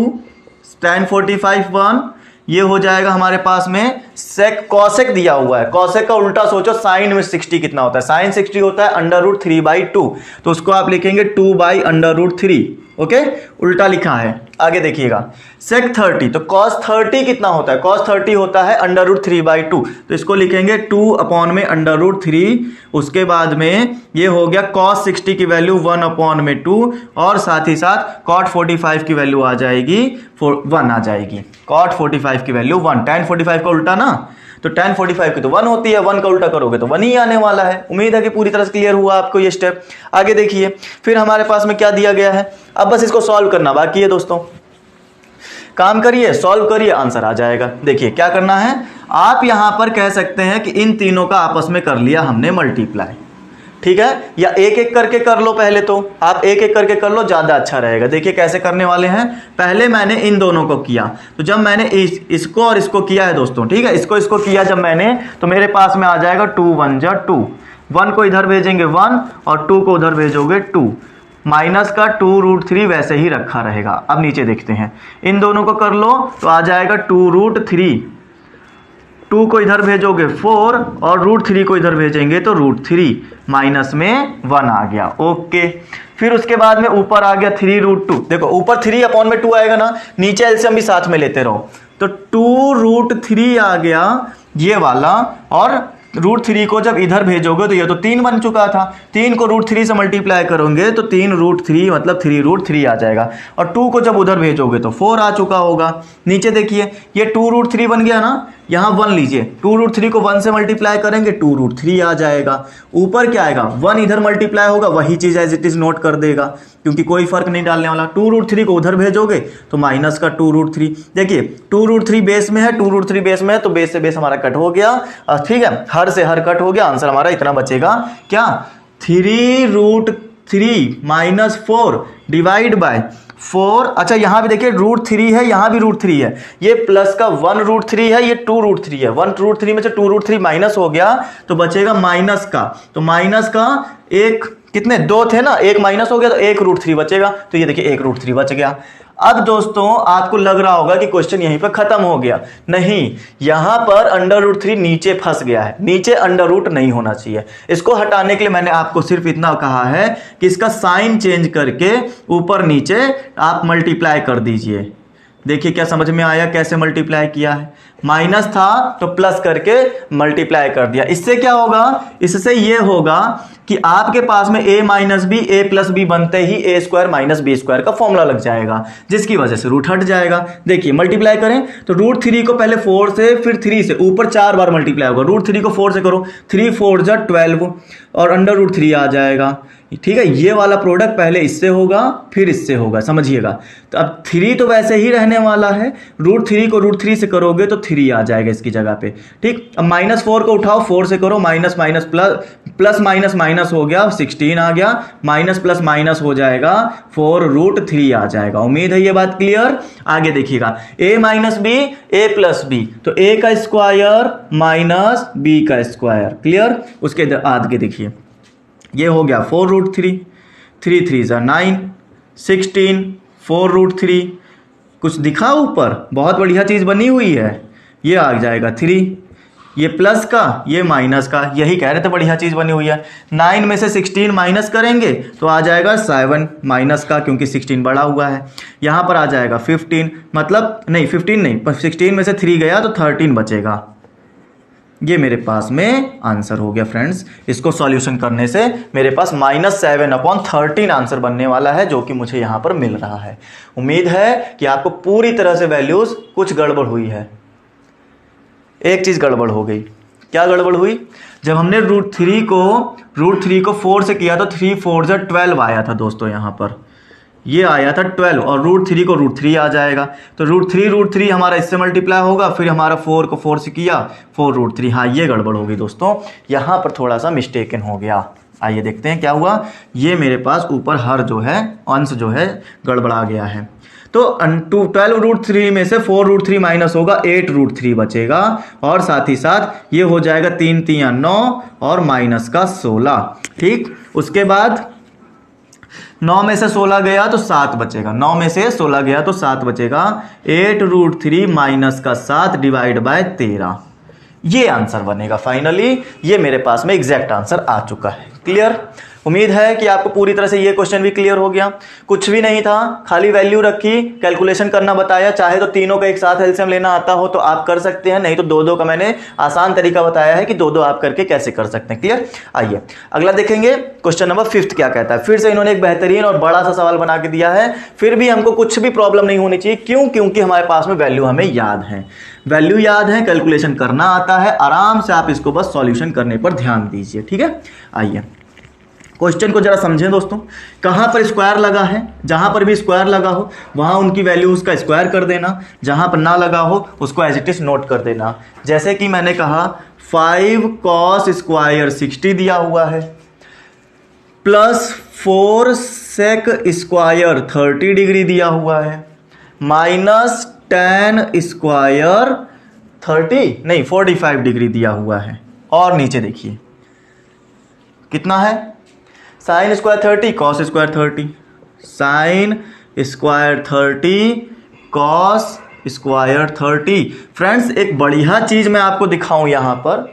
tan 45 1, ये हो जाएगा हमारे पास में सेक कॉसेक दिया हुआ है। कॉसेक का उल्टा सोचो, साइन में 60 कितना होता है, साइन 60 होता है अंडर रूट 3/2, तो उसको आप लिखेंगे 2/√3। ओके, उल्टा लिखा है। आगे देखिएगा सेक 30, तो कॉस 30 कितना होता है, कॉस 30 होता है अंडर रूट 3/2, तो इसको लिखेंगे 2/√3। उसके बाद में ये हो गया कॉस 60 की वैल्यू 1/2 और साथ ही साथ कॉट 45 की वैल्यू आ जाएगी 1 आ जाएगी। कॉट 45 की वैल्यू 1, tan 45 का उल्टा ना, तो tan 45 की तो 1 होती है, 1 का उल्टा करोगे तो 1 ही आने वाला है। उम्मीद है कि पूरी तरह से क्लियर हुआ आपको ये स्टेप। आगे देखिए फिर हमारे पास में क्या दिया गया है, अब बस इसको सॉल्व करना बाकी है दोस्तों। काम करिए, सॉल्व करिए, आंसर आ जाएगा। देखिए क्या करना है, आप यहां पर कह सकते हैं कि इन तीनों का आपस में कर लिया हमने मल्टीप्लाई, ठीक है, या एक एक करके कर लो। पहले तो आप एक एक करके कर लो, ज्यादा अच्छा रहेगा। देखिए कैसे करने वाले हैं, पहले मैंने इन दोनों को किया, तो जब मैंने इसको और इसको किया है दोस्तों, ठीक है, इसको किया जब मैंने, तो मेरे पास में आ जाएगा 2 1 जा 2, 1 को इधर भेजेंगे 1 और 2 को उधर भेजोगे 2, माइनस का 2√3 वैसे ही रखा रहेगा। अब नीचे देखते हैं, इन दोनों को कर लो तो आ जाएगा 2√3, 2 को इधर भेजोगे 4 और √3 को इधर भेजेंगे तो √3, माइनस में 1 आ गया। ओके, फिर उसके बाद में ऊपर आ गया 3√2। देखो ऊपर 3/2 आएगा ना, नीचे एलसीएम भी साथ में लेते रहो, तो 2√3 आ गया ये वाला, और √3 को जब इधर भेजोगे तो ये तो 3 बन चुका था, 3 को √3 से मल्टीप्लाई करोगे तो 3√3 मतलब 3√3 आ जाएगा, और 2 को जब उधर भेजोगे तो 4 आ चुका होगा। नीचे देखिए ये 2√3 बन गया ना, यहाँ 1 लीजिए, 2√3 को 1 से मल्टीप्लाई करेंगे 2√3 आ जाएगा। ऊपर क्या आएगा, 1 इधर मल्टीप्लाई होगा, वही चीज़ एज इट इज़ नोट कर देगा क्योंकि कोई फर्क नहीं डालने वाला। 2√3 को उधर भेजोगे तो माइनस का 2√3। देखिए 2√3 बेस में है, 2√3 बेस में है तो बेस से बेस हमारा कट हो गया, ठीक है, हर से हर कट हो गया। आंसर हमारा इतना बचेगा क्या, 3√3 माइनस 4 डिवाइड बाय 4। अच्छा यहाँ भी देखिए √3 है, यहाँ भी √3 है, ये प्लस का 1√3 है, ये 2√3 है। 1√3 में से 2√3 माइनस हो गया तो बचेगा माइनस का, तो माइनस का एक, कितने 2 थे ना, एक माइनस हो गया तो 1√3 बचेगा, तो ये देखिए 1√3 बच गया। अब दोस्तों आपको लग रहा होगा कि क्वेश्चन यहीं पर खत्म हो गया, नहीं, यहां पर √3 नीचे फंस गया है, नीचे अंडर नहीं होना चाहिए। इसको हटाने के लिए मैंने आपको सिर्फ इतना कहा है कि इसका साइन चेंज करके ऊपर नीचे आप मल्टीप्लाई कर दीजिए। देखिए क्या समझ में आया, कैसे मल्टीप्लाई किया है, माइनस था तो प्लस करके मल्टीप्लाई कर दिया। इससे क्या होगा, इससे ये होगा कि आपके पास में a minus b a plus b बनते ही a² माइनस b² का फॉर्मूला लग जाएगा, जिसकी वजह से रूट हट जाएगा। देखिए मल्टीप्लाई करें तो √3 को पहले 4 से फिर 3 से, ऊपर 4 बार मल्टीप्लाई होगा। √3 को 4 से करो, 3 4 जा 12 और √3 आ जाएगा, ठीक है। ये वाला प्रोडक्ट पहले इससे होगा फिर इससे होगा, समझिएगा। तो अब 3 तो वैसे ही रहने वाला है, √3 को √3 से करोगे तो 3 आ जाएगा इसकी जगह पे, ठीक। अब -4 को उठाओ, 4 से करो, minus minus plus minus minus हो गया, 16 आ गया, माइनस प्लस माइनस हो जाएगा, 4√3 आ जाएगा। उम्मीद है ये बात क्लियर। आगे देखिएगा, a minus b a plus b, तो a का स्क्वायर माइनस b का स्क्वायर, क्लियर। उसके आगे देखिए ये हो गया 4√3, 3 3 जा 9, 16, 4√3, कुछ दिखा ऊपर, बहुत बढ़िया चीज़ बनी हुई है। ये आ जाएगा 3, ये प्लस का ये माइनस का, यही कह रहे थे बढ़िया चीज़ बनी हुई है। 9 में से 16 माइनस करेंगे तो आ जाएगा 7 माइनस का, क्योंकि 16 बड़ा हुआ है। यहाँ पर आ जाएगा 15, मतलब नहीं 15 नहीं, 16 में से 3 गया तो 13 बचेगा। ये मेरे पास में आंसर हो गया फ्रेंड्स। इसको सॉल्यूशन करने से मेरे पास -7/13 आंसर बनने वाला है, जो कि मुझे यहाँ पर मिल रहा है। उम्मीद है कि आपको पूरी तरह से वैल्यूज, कुछ गड़बड़ हुई है, एक चीज़ गड़बड़ हो गई। क्या गड़बड़ हुई, जब हमने √3 को 4 से किया तो 3 4 जा 12 आया था दोस्तों, यहाँ पर ये आया था 12 और √3 को √3 आ जाएगा, तो √3 हमारा इससे मल्टीप्लाई होगा, फिर हमारा 4 को 4 से किया 4√3। हाँ ये गड़बड़ हो गई दोस्तों, यहाँ पर थोड़ा सा मिस्टेकन हो गया। आइए देखते हैं क्या हुआ। ये मेरे पास ऊपर हर जो है अंश जो है गड़बड़ा गया है। तो 12√3 में से 4√3 माइनस होगा, 8√3 बचेगा, और साथ ही साथ ये हो जाएगा 3 3 9 और माइनस का 16, ठीक। उसके बाद 9 में से 16 गया तो 7 बचेगा, 9 में से 16 गया तो 7 बचेगा, 8√3 माइनस का 7 डिवाइड बाय 13, ये आंसर बनेगा फाइनली। ये मेरे पास में एग्जैक्ट आंसर आ चुका है, क्लियर। उम्मीद है कि आपको पूरी तरह से ये क्वेश्चन भी क्लियर हो गया। कुछ भी नहीं था, खाली वैल्यू रखी, कैलकुलेशन करना बताया। चाहे तो तीनों का एक साथ एलसीएम लेना आता हो तो आप कर सकते हैं, नहीं तो 2 2 का मैंने आसान तरीका बताया है कि 2 2 आप करके कैसे कर सकते हैं, क्लियर। आइए अगला देखेंगे, क्वेश्चन नंबर 5 क्या कहता है। फिर से इन्होंने एक बेहतरीन और बड़ा सा सवाल बना के दिया है, फिर भी हमको कुछ भी प्रॉब्लम नहीं होनी चाहिए। क्यों, क्योंकि हमारे पास में वैल्यू हमें याद है, वैल्यू याद है, कैलकुलेशन करना आता है, आराम से आप इसको बस सॉल्यूशन करने पर ध्यान दीजिए, ठीक है। आइए क्वेश्चन को जरा समझें दोस्तों। कहाँ पर स्क्वायर लगा है, जहाँ पर भी स्क्वायर लगा हो वहाँ उनकी वैल्यू उसका स्क्वायर कर देना, जहाँ पर ना लगा हो उसको एज इट इज नोट कर देना। जैसे कि मैंने कहा 5 cos स्क्वायर 60 दिया हुआ है, प्लस 4 sec स्क्वायर 30 डिग्री दिया हुआ है, माइनस 10 स्क्वायर 45 डिग्री दिया हुआ है। और नीचे देखिए कितना है, sine square 30 cos square 30, sine square 30 cos square 30। Friends एक बढ़िया चीज़ मैं आपको दिखाऊं, यहाँ पर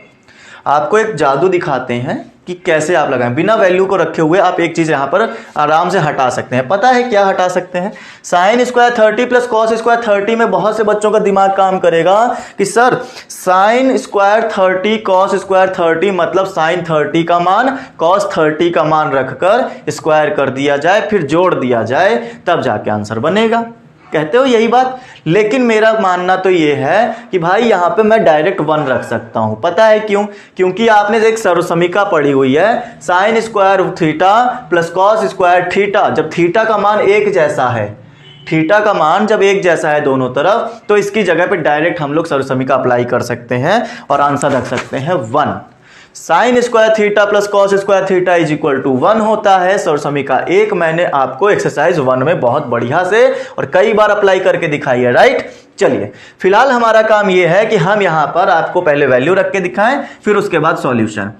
आपको एक जादू दिखाते हैं कि कैसे आप लगाएं। बिना वैल्यू को रखे हुए आप एक चीज़ यहाँ पर आराम से हटा सकते हैं। पता है क्या हटा सकते हैं, sine square 30 plus cos square 30 में बहुत से बच्चों का दिमाग काम करेगा कि sir sine square 30 cos square 30 मतलब साइन 30 का मान कॉस 30 का मान रखकर स्क्वायर कर दिया जाए, फिर जोड़ दिया जाए, तब जाके आंसर बनेगा। कहते हो यही बात। लेकिन मेरा मानना तो ये है कि भाई यहाँ पे मैं डायरेक्ट 1 रख सकता हूँ। पता है क्यों? क्योंकि आपने एक सर्वसमीका पढ़ी हुई है, sign square theta plus cos square theta. जब थीटा का मान एक जैसा है, थीटा का मान जब एक जैसा है दोनों तरफ, तो इसकी जगह पे डायरेक्ट हम लोग सर्वसमीका अप्लाई कर सकते हैं और आंसर रख सकते हैं 1। Sine square theta plus cos square theta is equal to 1 होता है सर्वसमीका 1। मैंने आपको एक्सरसाइज 1 में बहुत बढ़िया से और कई बार अप्लाई करके दिखाई है, राइट। चलिए फिलहाल हमारा काम यह है कि हम यहां पर आपको पहले वैल्यू रख के दिखाएं, फिर उसके बाद सॉल्यूशन।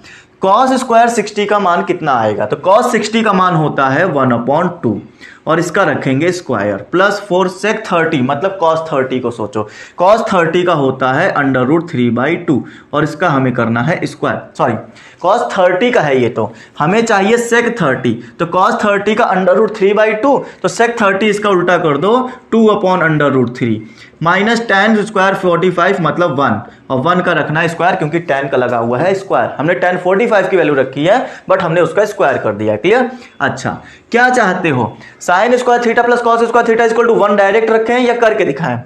कॉस स्क्वायर 60 का मान कितना आएगा? तो कॉस 60 का मान होता है 1/2 और इसका रखेंगे स्क्वायर प्लस 4 sec 30, मतलब cos 30 को सोचो। cos 30 का होता है √3/2 और इसका हमें करना है स्क्वायर। सॉरी, cos 30 का है ये, तो हमें चाहिए sec 30। तो cos 30 का √3/2, तो sec 30 इसका उल्टा कर दो 2/√3 माइनस tan स्क्वायर 45 मतलब 1, और 1 का रखना है स्क्वायर क्योंकि tan का लगा हुआ है स्क्वायर। हमने tan 45 की वैल्यू रखी है बट हमने उसका स्क्वायर कर दिया है। क्लियर? अच्छा, क्या चाहते हो? Sine square theta plus cos square theta equal to 1 direct रखें या करके दिखाएं?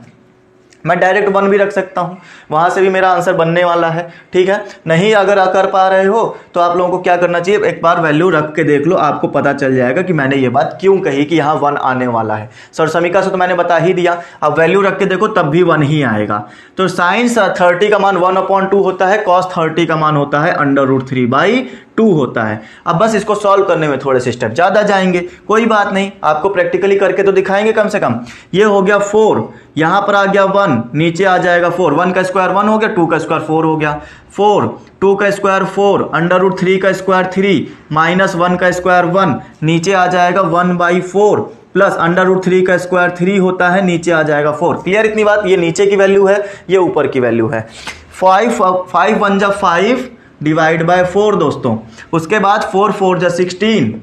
मैं डायरेक्ट 1 भी रख सकता हूं, वहां से भी मेरा आंसर बनने वाला है। ठीक है, नहीं अगर कर पा रहे हो तो आप लोगों को क्या करना चाहिए, एक बार वैल्यू रख के देख लो, आपको पता चल जाएगा कि मैंने ये बात क्यों कही कि यहाँ 1 आने वाला है। सर्वसमीका से तो मैंने बता ही दिया, अब वैल्यू रख के देखो तब भी 1 ही आएगा। तो साइन 30 का मान 1/2 होता है, कॉस 30 का मान होता है √3/2 होता है। अब बस इसको सॉल्व करने में थोड़े से स्टेप ज़्यादा जाएंगे, कोई बात नहीं, आपको प्रैक्टिकली करके तो दिखाएंगे कम से कम। ये हो गया 4, यहाँ पर आ गया 1, नीचे आ जाएगा 4, 1 का स्क्वायर 1 हो गया, 2 का स्क्वायर 4 हो गया, 4, 2 का स्क्वायर 4, √3 का स्क्वायर 3, माइनस 1 का स्क्वायर 1, नीचे आ जाएगा 1/4 प्लस √3 का स्क्वायर 3 होता है, नीचे आ जाएगा 4। क्लियर इतनी बात? ये नीचे की वैल्यू है, ये ऊपर की वैल्यू है। 5 1 जा 5 डिवाइड बाय 4 दोस्तों, उसके बाद 4 4 जा 16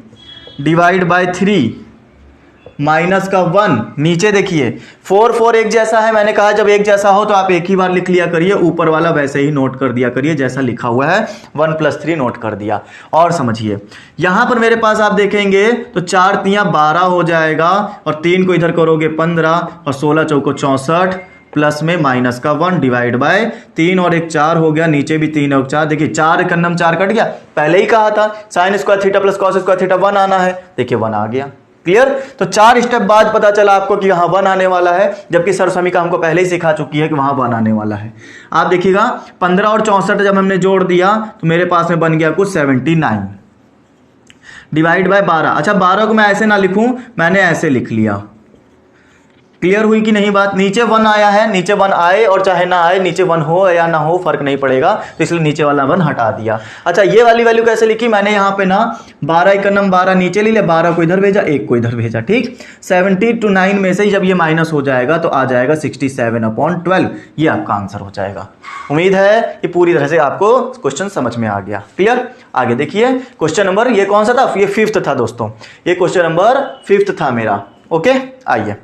डिवाइड बाय 3 माइनस का 1, नीचे देखिए 4 4 एक जैसा है, मैंने कहा जब एक जैसा हो तो आप एक ही बार लिख लिया करिए, ऊपर वाला वैसे ही नोट कर दिया करिए जैसा लिखा हुआ है, 1 + 3 नोट कर दिया। और समझिए यहां पर मेरे पास आप देखेंगे तो 4 3 12 हो जाएगा, और 3 को इधर करोगे 15, और 16 चौको 64 प्लस में माइनस का 1 डिवाइड बाय 3 और 1 4 हो गया, नीचे भी 3 और 4, देखिए 4 कन्नम 4 कट गया। पहले ही कहा था sign square theta plus cos square theta 1 आना है, देखिए 1 आ गया। क्लियर? तो 4 स्टेप बाद पता चला आपको कि यहाँ 1 आने वाला है, जबकि सर्वसमीका हमको पहले ही सिखा चुकी है कि वहां 1 आने वाला है। आप देखिएगा 15 और 64 जब हमने जोड़ दिया तो मेरे पास में बन गया कुछ 79 डिवाइड बाय 12। अच्छा 12 को मैं ऐसे ना लिखूं, मैंने ऐसे लिख लिया। क्लियर हुई कि नहीं बात? नीचे 1 आया है, नीचे 1 आए और चाहे ना आए, नीचे 1 हो या ना हो फर्क नहीं पड़ेगा, तो इसलिए नीचे वाला 1 हटा दिया। अच्छा ये वाली वैल्यू कैसे लिखी मैंने? यहाँ पे ना 12 एकन्नम 12 नीचे ले लिया, 12 को इधर भेजा, 1 को इधर भेजा। ठीक, 79 में से जब ये माइनस हो जाएगा तो आ जाएगा 67/12, ये आपका आंसर हो जाएगा। उम्मीद है कि पूरी तरह से आपको क्वेश्चन समझ में आ गया। क्लियर? आगे देखिए क्वेश्चन नंबर, ये कौन सा था? ये 5th था दोस्तों, ये क्वेश्चन नंबर 5th था मेरा। ओके, आइए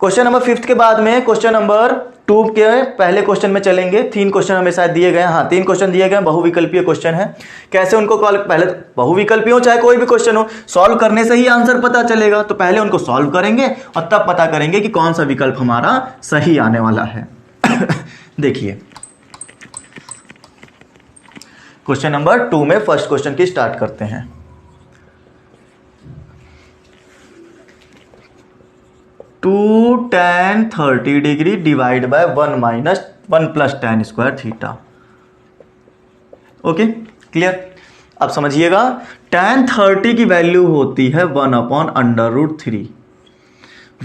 क्वेश्चन नंबर 5th के बाद में क्वेश्चन नंबर 2 के पहले क्वेश्चन में चलेंगे। 3 क्वेश्चन हमें शायद दिए गए, हाँ 3 क्वेश्चन दिए गए, बहुविकल्पीय क्वेश्चन है। कैसे उनको पहले बहुविकल्पीय हो चाहे कोई भी क्वेश्चन हो, सॉल्व करने से ही आंसर पता चलेगा, तो पहले उनको सॉल्व करेंगे और तब पता करेंगे कि कौन सा विकल्प हमारा सही आने वाला है। देखिए क्वेश्चन नंबर 2 में फर्स्ट क्वेश्चन की स्टार्ट करते हैं। 2 tan 30 degree divide by 1 minus 1 plus tan square theta. Okay clear? अब समझिएगा tan 30 की वैल्यू होती है 1/√3,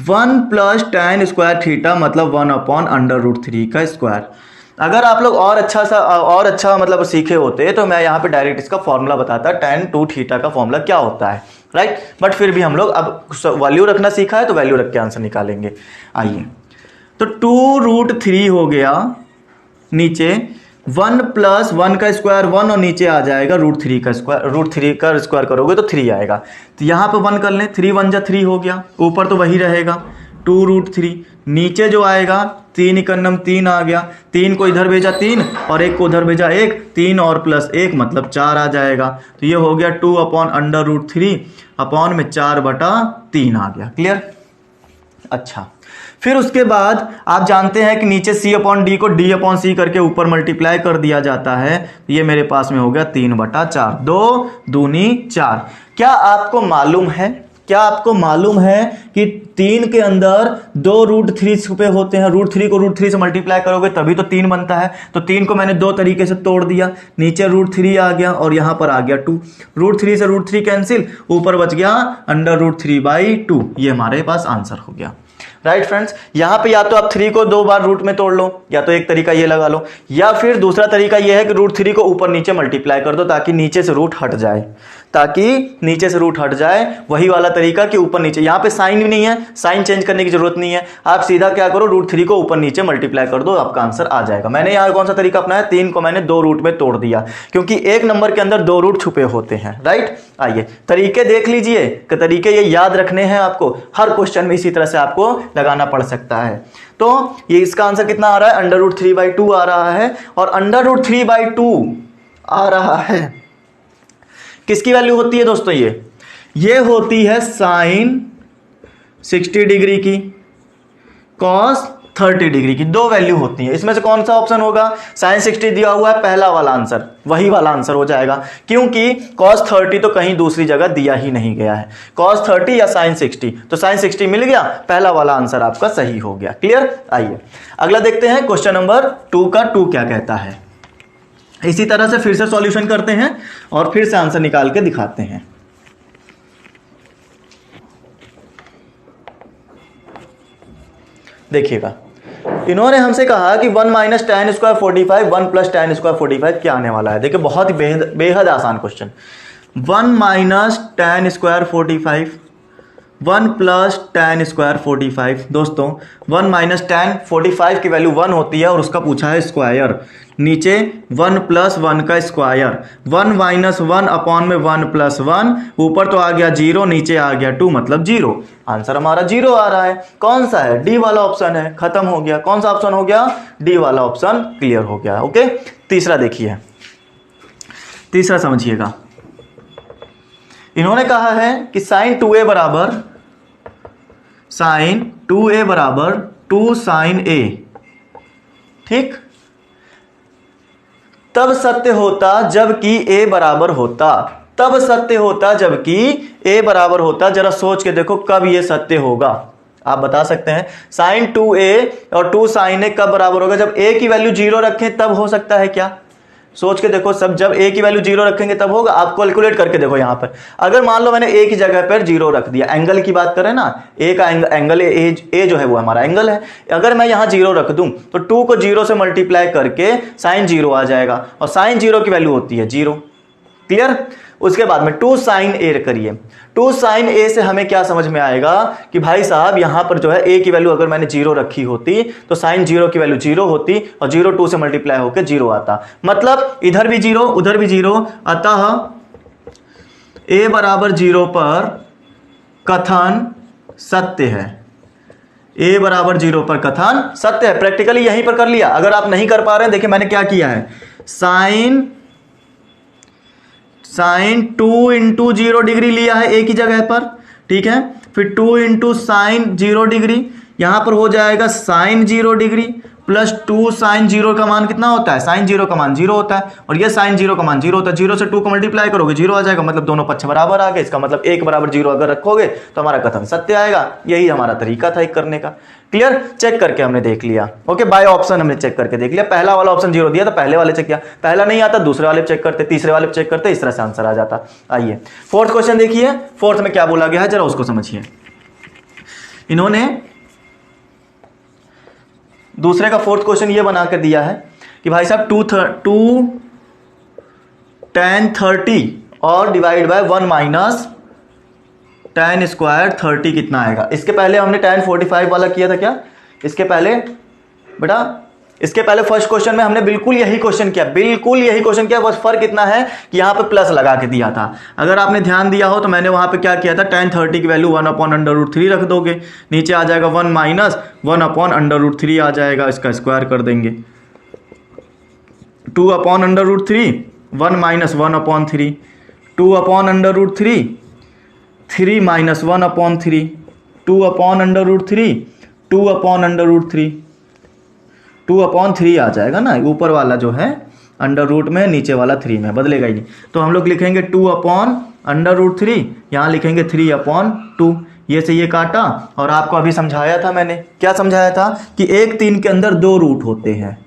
1 प्लस tan स्क्वायर थीटा मतलब 1/√3 का स्क्वायर। अगर आप लोग और अच्छा मतलब सीखे होते तो मैं यहाँ पे डायरेक्ट इसका फॉर्मूला बताता, tan 2 थीटा का फॉर्मूला क्या होता है, राइट। बट फिर भी हम लोग अब वैल्यू रखना सीखा है तो वैल्यू रख के आंसर निकालेंगे। आइए तो 2√3 हो गया, नीचे 1 प्लस 1 का स्क्वायर 1 और नीचे आ जाएगा √3 का स्क्वायर, √3 का स्क्वायर करोगे तो 3 आएगा। तो यहाँ पे 1 कर लें, 3 1 जा 3 हो गया, ऊपर तो वही रहेगा 2√3, नीचे जो आएगा 3 एकन्नम 3 आ गया, 3 को इधर भेजा 3 और 1 को उधर भेजा 1, 3 और प्लस 1 मतलब 4 आ जाएगा। तो ये हो गया 2/√3 अपॉन में 4/3 आ गया। क्लियर? अच्छा फिर उसके बाद आप जानते हैं कि नीचे c अपॉन डी को d अपॉन सी करके ऊपर मल्टीप्लाई कर दिया जाता है। ये मेरे पास में हो गया 3/4, 2 दूनी 4। क्या आपको मालूम है कि 3 के अंदर 2√3 छुपे होते हैं। √3 को √3 से मल्टीप्लाई करोगे तभी तो 3 बनता है। तो 3 को मैंने 2 तरीके से तोड़ दिया, नीचे √3 आ गया और यहां पर आ गया 2। √3 से √3 कैंसिल, ऊपर बच गया √3/2। ये हमारे पास आंसर हो गया। राइट फ्रेंड्स, यहां पे या तो आप 3 को 2 बार रूट में तोड़ लो, या तो एक तरीका ये लगा लो, या फिर दूसरा तरीका ये है कि √3 को ऊपर नीचे मल्टीप्लाई कर दो ताकि नीचे से रूट हट जाए। वही वाला तरीका कि ऊपर नीचे, यहां पे साइन भी नहीं है, साइन चेंज करने की जरूरत नहीं है। आप सीधा क्या करो, √3 को ऊपर नीचे मल्टीप्लाई कर दो, आपका आंसर आ जाएगा। मैंने यहां कौन सा तरीका अपनाया, 3 को मैंने 2 रूट में तोड़ दिया क्योंकि एक नंबर के अंदर 2 रूट छुपे होते हैं। राइट, आइए तरीके देख लीजिए कि तरीके ये याद रखने हैं आपको, हर क्वेश्चन में इसी तरह से आपको लगाना पड़ सकता है। तो ये इसका आंसर कितना आ रहा है, √3/2 आ रहा है। और √3/2 आ रहा है, किसकी वैल्यू होती है दोस्तों, ये होती है साइन 60 डिग्री की, कॉस 30 डिग्री की। 2 वैल्यू होती है, इसमें से कौन सा ऑप्शन होगा, साइन 60 दिया हुआ है, पहला वाला आंसर, वही वाला आंसर हो जाएगा क्योंकि कॉस 30 तो कहीं दूसरी जगह दिया ही नहीं गया है। कॉस 30 या साइन 60, तो साइन 60 मिल गया, पहला वाला आंसर आपका सही हो गया। क्लियर, आइए अगला देखते हैं क्वेश्चन नंबर 2 का 2 क्या कहता है। इसी तरह से फिर से सॉल्यूशन करते हैं और फिर से आंसर निकाल के दिखाते हैं। देखिएगा, इन्होंने हमसे कहा कि 1 - tan² 45, 1 + tan² 45 क्या आने वाला है। देखिए बहुत ही बेहद आसान क्वेश्चन। 1 - tan² 45, 1 + tan² 45। दोस्तों 1 - tan 45 की वैल्यू 1 होती है और उसका पूछा है स्क्वायर। नीचे 1 + 1 का स्क्वायर, 1 - 1 अपॉन में 1 + 1, ऊपर तो आ गया 0, नीचे आ गया 2 मतलब 0। आंसर हमारा 0 आ रहा है। कौन सा है, डी वाला ऑप्शन है। खत्म हो गया, कौन सा ऑप्शन हो गया, डी वाला ऑप्शन क्लियर हो गया। ओके, तीसरा देखिए, तीसरा समझिएगा। इन्होंने कहा है कि sin 2a बराबर 2 sin a, ठीक, तब सत्य होता जबकि a बराबर होता। तब सत्य होता जबकि a बराबर होता। जरा सोच के देखो कब ये सत्य होगा, आप बता सकते हैं। sin 2a और 2 sin a कब बराबर होगा, जब a की वैल्यू 0 रखें तब हो सकता है क्या, सोच के देखो। सब जब a की वैल्यू 0 रखेंगे तब होगा। आप कैलकुलेट करके देखो, यहां पर अगर मान लो मैंने a की जगह पर 0 रख दिया, एंगल की बात करें ना, a का एंगल a जो है वो हमारा एंगल है। अगर मैं यहां 0 रख दूं तो 2 को 0 से मल्टीप्लाई करके sin 0 आ जाएगा और sin 0 की वैल्यू होती है 0। क्लियर, उसके बाद में 2 sin a करिए। 2 sin a से हमें क्या समझ में आएगा कि भाई साहब यहां पर जो है a की वैल्यू अगर मैंने 0 रखी होती तो sin 0 की वैल्यू 0 होती और 0 2 से मल्टीप्लाई होकर 0 आता। मतलब इधर भी 0 उधर भी 0, अतः a बराबर 0 पर कथन सत्य है। a बराबर 0 पर कथन सत्य है। प्रैक्टिकली यहीं पर कर लिया। अगर आप नहीं कर पा रहे हैं, देखिए मैंने क्या किया है, साइन 2 × 0 डिग्री लिया है a की जगह पर, ठीक है। फिर 2 × sin 0 डिग्री, यहां पर हो जाएगा sin 0 डिग्री प्लस 2 sin 0 का मान कितना होता है, sin 0 का मान 0 होता है और ये sin 0 का मान 0 होता है। 0 से 2 को मल्टीप्लाई करोगे 0 आ जाएगा, मतलब दोनों पक्ष बराबर आ गए। इसका मतलब 1 बराबर 0 अगर रखोगे तो हमारा कथन सत्य आएगा। यही हमारा तरीका था एक करने का। क्लियर, चेक करके हमने देख लिया। ओके, बाय ऑप्शन हमने चेक करके देख लिया। पहला वाला ऑप्शन 0 दिया तो पहले वाले चेक किया, पहला नहीं आता दूसरे वाले चेक करते, तीसरे वाले चेक करते, इस तरह से आंसर आ जाता। आइए फोर्थ क्वेश्चन देखिए, फोर्थ में क्या बोला गया है जरा उसको समझिए। इन्होंने दूसरे का फोर्थ क्वेश्चन ये बना कर दिया है कि भाई साहब 2 tan 30 और डिवाइड बाय 1 - tan² 30 कितना आएगा। इसके पहले हमने tan 45 वाला किया था क्या, इसके पहले बेटा, इसके पहले फर्स्ट क्वेश्चन में हमने बिल्कुल यही क्वेश्चन किया, बस फर्क इतना है कि यहां पे प्लस लगा के दिया था। अगर आपने ध्यान दिया हो तो मैंने वहां पे क्या किया था, tan 30 की वैल्यू 1/√3 रख दोगे, नीचे आ जाएगा 1 - 1/√3 आ जाएगा, इसका स्क्वायर कर देंगे 2/√3, 1 - 1/3, 2/√3, 3 - 1/3, 2/√3, 2/√3, 2/3 आ जाएगा ना, ऊपर वाला जो है अंडर रूट में, नीचे वाला 3 में, बदलेगा ही नहीं। तो हम लोग लिखेंगे 2/√3, यहाँ लिखेंगे 3/2। ये से ये काटा, और आपको अभी समझाया था मैंने, क्या समझाया था कि एक 3 के अंदर 2 रूट होते हैं,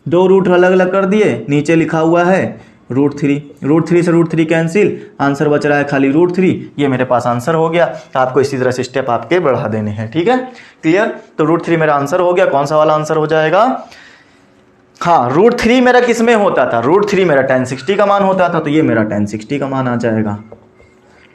2 रूट अलग अलग कर दिए, नीचे लिखा हुआ है √3, √3 से √3 कैंसिल, आंसर बच रहा है खाली √3। ये मेरे पास आंसर हो गया। आपको इसी तरह से स्टेप आपके बढ़ा देने हैं, ठीक है, क्लियर। तो √3 मेरा आंसर हो गया। कौन सा वाला आंसर हो जाएगा? हाँ, √3 मेरा किस में होता था? √3 मेरा tan60 का मान होता था, तो ये मेरा tan60 का मान आ जाएगा।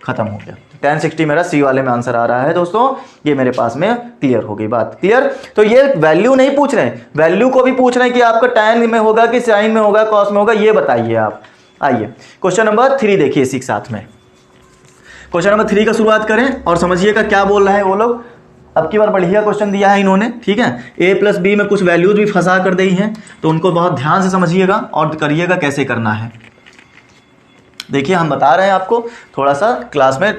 खत्म हो गया। tan60 मेरा सी वाले में आंसर आ रहा है दोस्तों। ये मेरे पास में क्लियर हो गई बात, क्लियर। तो ये वैल्यू नहीं पूछ रहे हैं, वैल्यू को भी पूछ रहे हैं कि आपका tan में होगा कि sin में होगा, cos में होगा, ये बताइए आप। आइए क्वेश्चन नंबर 3 देखिए इसी के साथ में। क्वेश्चन नंबर 3 का शुरुआत करें और समझिएगा क्या बोल रहे हैं वो लोग। अब की बार बढ़िया क्वेश्चन दिया है इन्होंने, ठीक है। a+b में कुछ वैल्यूज भी फंसा कर दी हैं, तो उनको बहुत ध्यान से समझिएगा और करिएगा कैसे करना है। देखिए हम बता रहे हैं आपको, थोड़ा सा क्लास में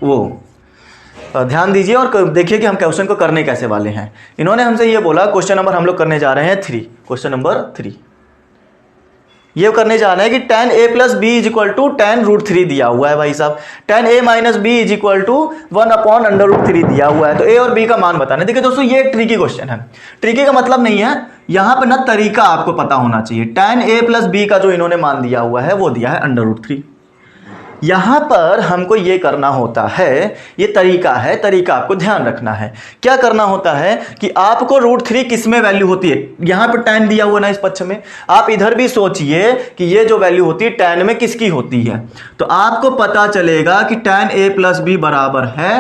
वो ध्यान दीजिए और देखिए कि हम क्वेश्चन को करने कैसे वाले हैं। इन्होंने हमसे ये बोला, क्वेश्चन नंबर हम लोग करने जा रहे हैं 3, क्वेश्चन नंबर 3 ये करने जा रहे हैं कि tan a+b = tan√3 दिया हुआ है भाई साहब, tan a - b = 1/√3 दिया हुआ है। तो a और b का मान बताना है। देखिए दोस्तों ये एक ट्रिकी क्वेश्चन है। ट्रिकी का मतलब नहीं है, यहां पे ना तरीका आपको पता होना चाहिए। tan a+b का जो इन्होंने मान दिया हुआ है वो दिया है √3। यहां पर हमको ये करना होता है, ये तरीका है, तरीका आपको ध्यान रखना है। क्या करना होता है कि आपको √3 किस में वैल्यू होती है, यहां पर tan दिया हुआ ना इस पक्ष में, आप इधर भी सोचिए कि ये जो वैल्यू होती है tan में किसकी होती है। तो आपको पता चलेगा कि tan a+b बराबर है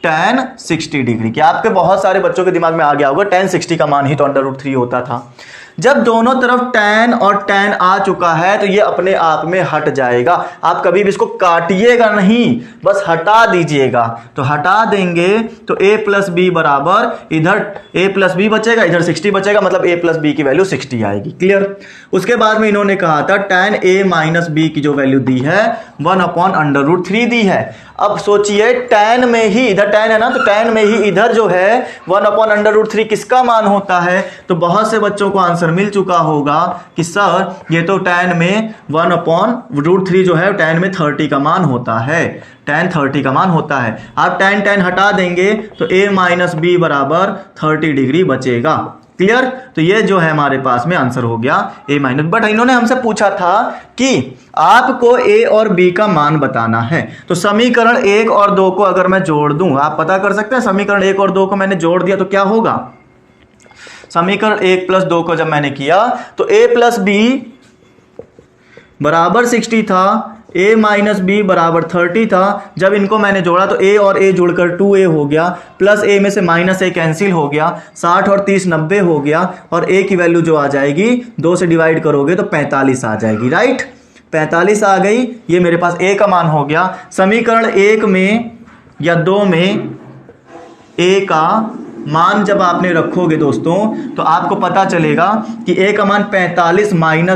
tan60 डिग्री। क्या आपके बहुत सारे बच्चों के दिमाग में आ गया होगा tan60 का मान ही तो √3 होता था। जब दोनों तरफ tan और tan आ चुका है तो ये अपने आप में हट जाएगा। आप कभी भी इसको काटिएगा नहीं, बस हटा दीजिएगा। तो हटा देंगे तो a+b बराबर, इधर a+b बचेगा, इधर 60 बचेगा, मतलब a+b की वैल्यू 60 आएगी, क्लियर। उसके बाद में इन्होंने कहा था tan a - b की जो वैल्यू दी है 1/√3 दी है। अब सोचिए tan में ही, इधर tan है ना, तो tan में ही इधर जो है 1/√3 किसका मान होता है। तो बहुत से बच्चों को आंसर मिल चुका होगा कि सर ये तो tan में 1/√3 जो है tan में 30 का मान होता है, tan 30 का मान होता है। आप tan हटा देंगे तो a - b बराबर 30 डिग्री बचेगा, क्लियर। तो ये जो है हमारे पास में आंसर हो गया a-। बट इन्होंने हमसे पूछा था कि आपको a और b का मान बताना है। तो समीकरण 1 और 2 को अगर मैं जोड़ दूं, आप पता कर सकते हैं, समीकरण 1 और 2 को मैंने जोड़ दिया तो क्या होगा। समीकरण 1 + 2 को जब मैंने किया तो a+b बराबर 60 था, a - b बराबर 30 था। जब इनको मैंने जोड़ा तो a और a जुड़कर 2a हो गया, प्लस a में से -a कैंसिल हो गया, 60 और 30 90 हो गया, और a की वैल्यू जो आ जाएगी 2 से डिवाइड करोगे तो 45 आ जाएगी, राइट। 45 आ गई, ये मेरे पास a का मान हो गया। समीकरण 1 में या 2 में a का मान जब आपने रखोगे दोस्तों तो आपको पता चलेगा कि a का मान 45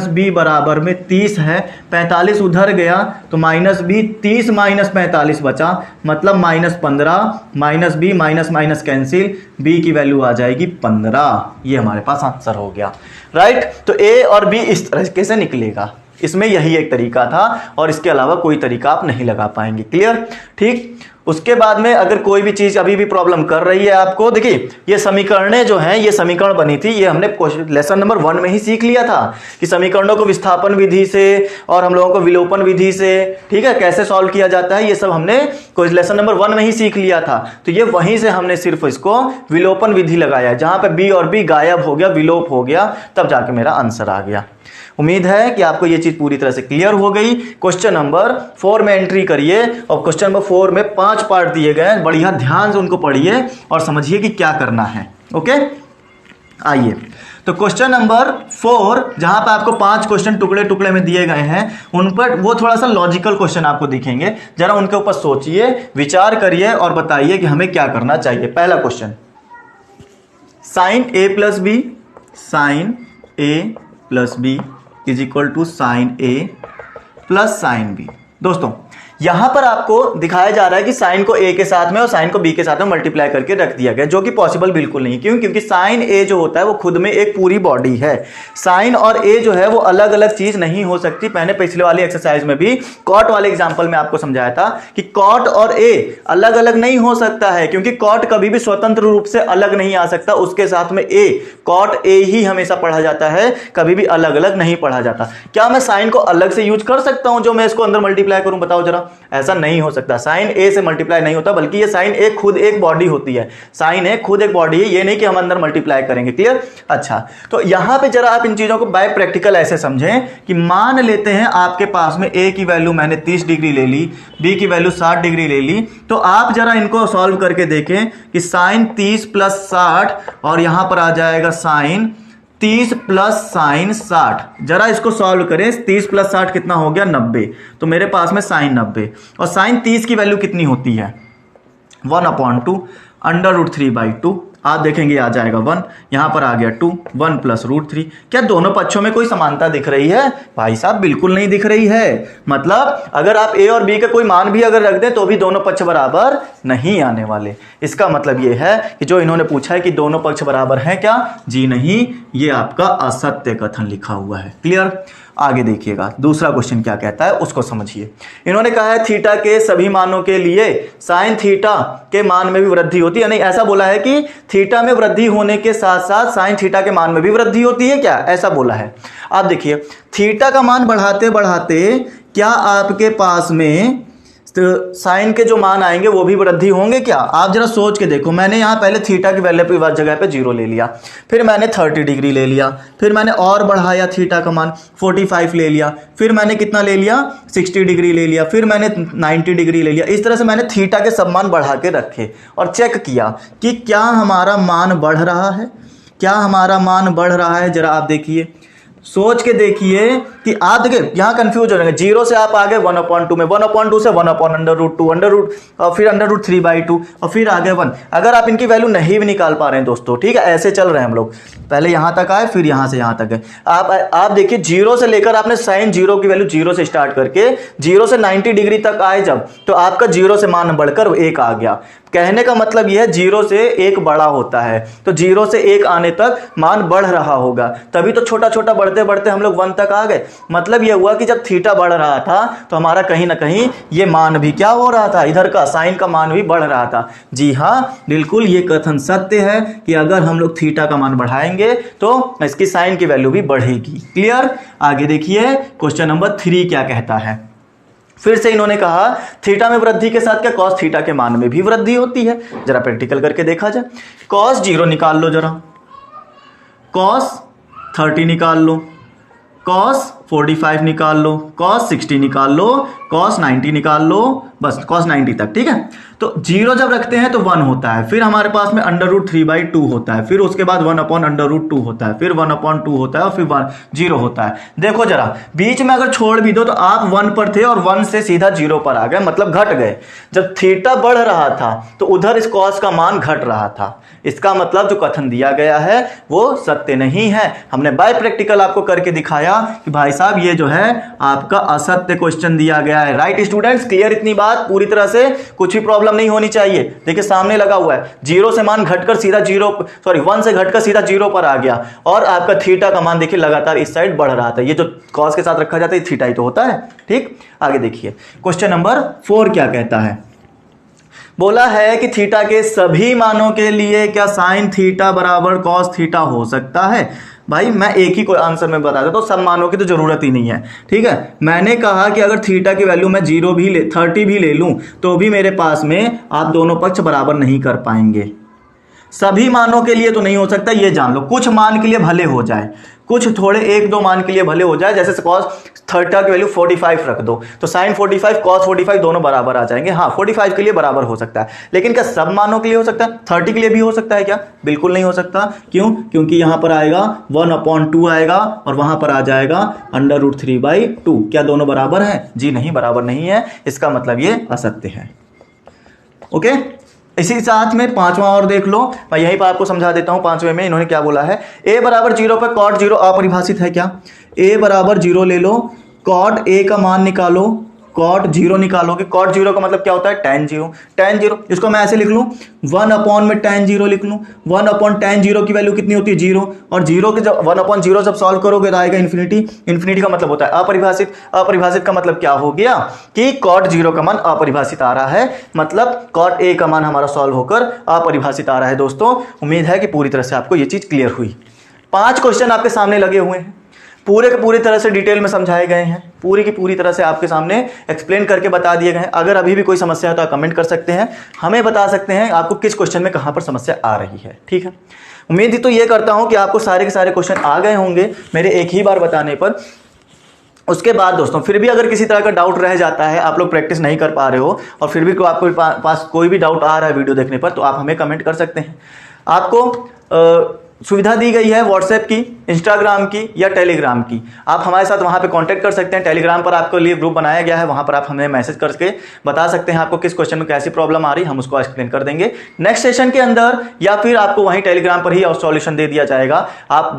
- b बराबर में 30 है। 45 उधर गया तो -b, 30 - 45 बचा, मतलब -15, -b माइनस कैंसिल, b की वैल्यू आ जाएगी 15। ये हमारे पास आंसर हो गया, राइट। तो a और b इस तरीके से निकलेगा। इसमें यही एक तरीका था और इसके अलावा कोई तरीका आप नहीं लगा पाएंगे, क्लियर, ठीक। उसके बाद में अगर कोई भी चीज अभी भी प्रॉब्लम कर रही है आपको, देखिए ये समीकरणें जो हैं, ये समीकरण बनी थी, ये हमने लेसन नंबर 1 में ही सीख लिया था कि समीकरणों को विस्थापन विधि से और हम लोगों को विलोपन विधि से, ठीक है, कैसे सॉल्व किया जाता है, ये सब हमने लेसन नंबर 1 में ही सीख लिया था। तो ये वहीं से हमने सिर्फ इसको विलोपन विधि लगाया, जहां पे बी और बी गायब हो गया, विलोप हो गया, तब जाके मेरा आंसर आ गया। उम्मीद है कि आपको ये चीज पूरी तरह से क्लियर हो गई। क्वेश्चन नंबर 4 में एंट्री करिए और क्वेश्चन नंबर 4 में 5 पार्ट दिए गए हैं, बढ़िया ध्यान से उनको पढ़िए और समझिए कि क्या करना है, ओके। आइए तो क्वेश्चन नंबर 4, जहां पर आपको 5 क्वेश्चन टुकड़े टुकड़े में दिए गए हैं, उन पर वो थोड़ा सा लॉजिकल क्वेश्चन आपको दिखेंगे, जरा उनके ऊपर सोचिए, विचार करिए और बताइए कि हमें क्या करना चाहिए। पहला question, sin a + b, sin a + b = sin a + sin b। दोस्तों यहां पर आपको दिखाया जा रहा है कि साइन को ए के साथ में और साइन को बी के साथ में मल्टीप्लाई करके रख दिया गया, जो कि पॉसिबल बिल्कुल नहीं। क्यों? क्योंकि साइन ए जो होता है वो खुद में एक पूरी बॉडी है। साइन और ए जो है वो अलग अलग चीज नहीं हो सकती। मैंने पिछले वाली एक्सरसाइज में भी कॉट वाले एग्जांपल में आपको समझाया था कि कॉट और ए अलग अलग नहीं हो सकता है, क्योंकि कॉट कभी भी स्वतंत्र रूप से अलग नहीं आ सकता, उसके साथ में ए, कॉट ए ही हमेशा पढ़ा जाता है, कभी भी अलग अलग नहीं पढ़ा जाता। क्या मैं साइन को अलग से यूज कर सकता हूं जो मैं इसको अंदर मल्टीप्लाई करूं? बताओ जरा। ऐसा नहीं हो सकता। साइन ए से मल्टीप्लाई नहीं होता, बल्कि ये साइन ए खुद एक बॉडी होती है। साइन ए खुद एक बॉडी है, ये नहीं कि हम अंदर मल्टीप्लाई करेंगे। क्लियर? अच्छा, तो यहां पे जरा आप इन चीजों को बाय प्रैक्टिकल ऐसे समझें कि मान लेते हैं आपके पास में ए की वैल्यू मैंने 30 डिग्री ले ली, बी की वैल्यू 60 डिग्री ले ली, तो आप जरा इनको सॉल्व करके देखें कि साइन 30 प्लस 60 और यहां पर आ जाएगा साइन 30 प्लस साइन 60। जरा इसको सॉल्व करें। 30 प्लस 60 कितना हो गया? 90। तो मेरे पास में साइन 90 और साइन 30 की वैल्यू कितनी होती है? 1/2 √3/2। आप देखेंगे आ जाएगा 1, यहां पर आ गया 2, 1 प्लस √3। क्या दोनों पक्षों में कोई समानता दिख रही है? भाई साहब बिल्कुल नहीं दिख रही है। मतलब अगर आप ए और बी का कोई मान भी अगर रख दें तो भी दोनों पक्ष बराबर नहीं आने वाले। इसका मतलब यह है कि जो इन्होंने पूछा है कि दोनों पक्ष बराबर हैं क्या? जी नहीं, ये आपका असत्य कथन लिखा हुआ है। क्लियर? आगे देखिएगा दूसरा क्वेश्चन क्या कहता है उसको समझिए। इन्होंने कहा है थीटा के सभी मानों के लिए साइन थीटा के मान में भी वृद्धि होती है। नहीं, ऐसा बोला है कि थीटा में वृद्धि होने के साथ साथ साइन थीटा के मान में भी वृद्धि होती है क्या? ऐसा बोला है। आप देखिए, थीटा का मान बढ़ाते बढ़ाते क्या आपके पास में तो साइन के जो मान आएंगे वो भी वृद्धि होंगे क्या? आप जरा सोच के देखो। मैंने यहाँ पहले थीटा की वैल्यू पे जगह पे 0 ले लिया, फिर मैंने 30 डिग्री ले लिया, फिर मैंने और बढ़ाया थीटा का मान 45 ले लिया, फिर मैंने कितना ले लिया? 60 डिग्री ले लिया, फिर मैंने 90 डिग्री ले लिया। इस तरह से मैंने थीटा के सब मान बढ़ा के रखे और चेक किया कि क्या हमारा मान बढ़ रहा है, क्या हमारा मान बढ़ रहा है। जरा आप देखिए, सोच के देखिए कि आप देखिए यहां कंफ्यूज हो जाएंगे। 0 से आप आ गए 1/2 में, 1/2 से 1/√2 और फिर √3/2 और फिर आ गए 1। अगर आप इनकी वैल्यू नहीं भी निकाल पा रहे हैं दोस्तों, ठीक है, ऐसे चल रहे हैं हम लोग, पहले यहां तक आए फिर यहां से यहां तक गए। आप देखिए 0 से लेकर आपने साइन 0 की वैल्यू 0 से स्टार्ट करके 0 से 90 डिग्री तक आए जब, तो आपका 0 से मान बढ़कर 1 आ गया। कहने का मतलब यह है 0 से 1 बड़ा होता है, तो 0 से 1 आने तक मान बढ़ रहा होगा, तभी तो छोटा छोटा बढ़ते बढ़ते हम लोग 1 तक आ गए। मतलब यह हुआ कि जब थीटा बढ़ रहा था तो हमारा कहीं ना कहीं ये मान भी क्या हो रहा था? इधर का साइन का मान भी बढ़ रहा था। जी हाँ, बिल्कुल ये कथन सत्य है कि अगर हम लोग थीटा का मान बढ़ाएंगे तो इसकी साइन की वैल्यू भी बढ़ेगी। क्लियर? आगे देखिए क्वेश्चन नंबर 3 क्या कहता है। फिर से इन्होंने कहा थीटा में वृद्धि के साथ क्या कॉस थीटा के मान में भी वृद्धि होती है। जरा प्रैक्टिकल करके देखा जाए। कॉस 0 निकाल लो, जरा कॉस 30 निकाल लो, कॉस 45 निकाल लो, कॉस 60 निकाल लो, कॉस 90 निकाल लो, बस कॉस 90 तक। ठीक है, तो 0 जब रखते हैं तो 1 होता है, फिर हमारे पास में √3/2 होता है, फिर उसके बाद 1/√2 होता है, फिर 1/2 होता है और फिर 0 होता है। देखो जरा बीच में अगर छोड़ भी दो तो आप 1 पर थे और 1 से सीधा 0 पर आ गए, मतलब घट गए। जब थीटा बढ़ रहा था तो उधर इस कॉस का मान घट रहा था। इसका मतलब जो कथन दिया गया है वो सत्य नहीं है। हमने बाय प्रैक्टिकल आपको करके दिखाया कि भाई साहब ये जो है आपका असत्य क्वेश्चन दिया गया है। राइट स्टूडेंट्स, क्लियर इतनी बात पूरी तरह से? कुछ भी प्रॉब्लम नहीं होनी चाहिए। देखिए सामने लगा हुआ है, 0 से मान घटकर सीधा 1 से घटकर सीधा 0 पर आ गया और आपका थीटा का मान देखिए लगातार इस साइड बढ़ रहा था। ये जो कॉस के साथ रखा जाता है थीटा ही तो होता है। ठीक, आगे देखिए क्वेश्चन नंबर 4 क्या कहता है। बोला है कि थीटा के सभी मानों के लिए क्या साइन थीटा बराबर कॉस थीटा हो सकता है। भाई मैं एक ही कोई आंसर में बता देता हूं, सब मानों की तो जरूरत ही नहीं है। ठीक है, मैंने कहा कि अगर थीटा की वैल्यू मैं 30 भी ले लूं तो भी मेरे पास में आप दोनों पक्ष बराबर नहीं कर पाएंगे। सभी मानों के लिए तो नहीं हो सकता, ये जान लो। कुछ मान के लिए भले हो जाए, कुछ थोड़े 1-2 मान के लिए भले हो जाए, जैसे कॉस थीटा की वैल्यू 45 रख दो तो साइन 45 कॉस 45 दोनों बराबर आ जाएंगे। हाँ, 45 के लिए बराबर हो सकता है, लेकिन क्या सब मानों के लिए हो सकता है? 30 के लिए भी हो सकता है क्या? बिल्कुल नहीं हो सकता। क्यों? क्योंकि यहां पर आएगा 1/2 आएगा और वहां पर आ जाएगा √3/2। क्या दोनों बराबर हैं? जी नहीं, बराबर नहीं है। इसका मतलब ये असत्य है। ओके, इसी साथ में 5वां और देख लो, मैं यहीं पर आपको समझा देता हूं। 5वें में इन्होंने क्या बोला है, a बराबर 0 पर cot 0 अपरिभाषित है क्या? a बराबर 0 ले लो, cot a का मान निकालो, कॉट जीरो निकालोगे, कॉट जीरो का मतलब क्या होता है, tan जीरो। tan जीरो इसको मैं ऐसे लिख लूँ 1 में tan जीरो लिख लूँ। 1/tan जीरो की वैल्यू कितनी होती है, जीरो। और जीरो के जब 1/0 जब सॉल्व करोगे तो आएगा इन्फिनिटी। इन्फिनिटी का मतलब होता है अपरिभाषित। अपरिभाषित का मतलब क्या हो गया कि कॉट जीरो का मान अपरिभाषित आ रहा है, मतलब कॉट ए का मान हमारा सॉल्व होकर अपरिभाषित आ रहा है। दोस्तों उम्मीद है कि पूरी तरह से आपको ये चीज क्लियर हुई। 5 क्वेश्चन आपके सामने लगे हुए हैं, पूरे के पूरी तरह से डिटेल में समझाए गए हैं, पूरी की पूरी तरह से आपके सामने एक्सप्लेन करके बता दिए गए हैं। अगर अभी भी कोई समस्या है तो आप कमेंट कर सकते हैं, हमें बता सकते हैं आपको किस क्वेश्चन में कहां पर समस्या आ रही है। ठीक है, उम्मीद तो ये करता हूं कि आपको सारे के सारे क्वेश्चन आ गए होंगे मेरे एक ही बार बताने पर। उसके बाद दोस्तों फिर भी अगर किसी तरह का डाउट रह जाता है, आप लोग प्रैक्टिस नहीं कर पा रहे हो और फिर भी आपको पास कोई भी डाउट आ रहा है वीडियो देखने पर, तो आप हमें कमेंट कर सकते हैं। आपको सुविधा दी गई है व्हाट्सएप की, इंस्टाग्राम की या टेलीग्राम की। आप हमारे साथ वहां पे कांटेक्ट कर सकते हैं। टेलीग्राम पर आपके लिए ग्रुप बनाया गया है, वहां पर आप हमें मैसेज करके बता सकते हैं आपको किस क्वेश्चन में कैसी प्रॉब्लम आ रही है, हम उसको एक्सप्लेन कर देंगे नेक्स्ट सेशन के अंदर, या फिर आपको वहीं टेलीग्राम पर ही सॉल्यूशन दे दिया जाएगा। आप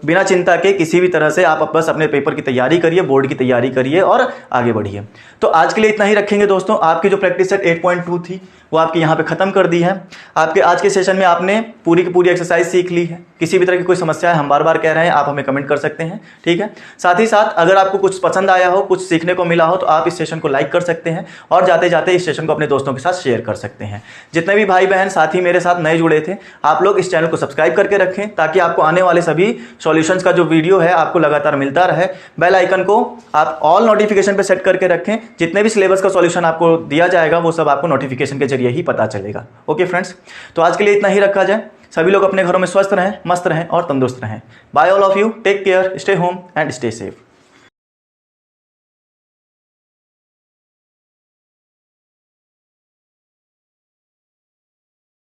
बिना चिंता के किसी भी तरह से आप बस अपने पेपर की तैयारी करिए, बोर्ड की तैयारी करिए और आगे बढ़िए। तो आज के लिए इतना ही रखेंगे दोस्तों। आपकी जो प्रैक्टिस सेट 8.2 थी वो आपकी यहाँ पे खत्म कर दी है। आपके आज के सेशन में आपने पूरी की पूरी एक्सरसाइज सीख ली है। किसी भी तरह की कोई समस्या है, हम बार बार कह रहे हैं, आप हमें कमेंट कर सकते हैं। ठीक है, साथ ही साथ अगर आपको कुछ पसंद आया हो, कुछ सीखने को मिला हो, तो आप इस सेशन को लाइक कर सकते हैं और जाते जाते इस सेशन को अपने दोस्तों के साथ शेयर कर सकते हैं। जितने भी भाई बहन साथी मेरे साथ नए जुड़े थे, आप लोग इस चैनल को सब्सक्राइब करके रखें ताकि आपको आने वाले सभी सॉल्यूशंस का जो वीडियो है आपको लगातार मिलता रहे। बेल आइकन को आप ऑल नोटिफिकेशन पे सेट करके रखें, जितने भी सिलेबस का सॉल्यूशन आपको दिया जाएगा वो सब आपको नोटिफिकेशन के जरिए ही पता चलेगा। ओके फ्रेंड्स, तो आज के लिए इतना ही रखा जाए। सभी लोग अपने घरों में स्वस्थ रहें, मस्त रहें और तंदुरुस्त रहें। Bye all of you, take care, stay home and stay safe.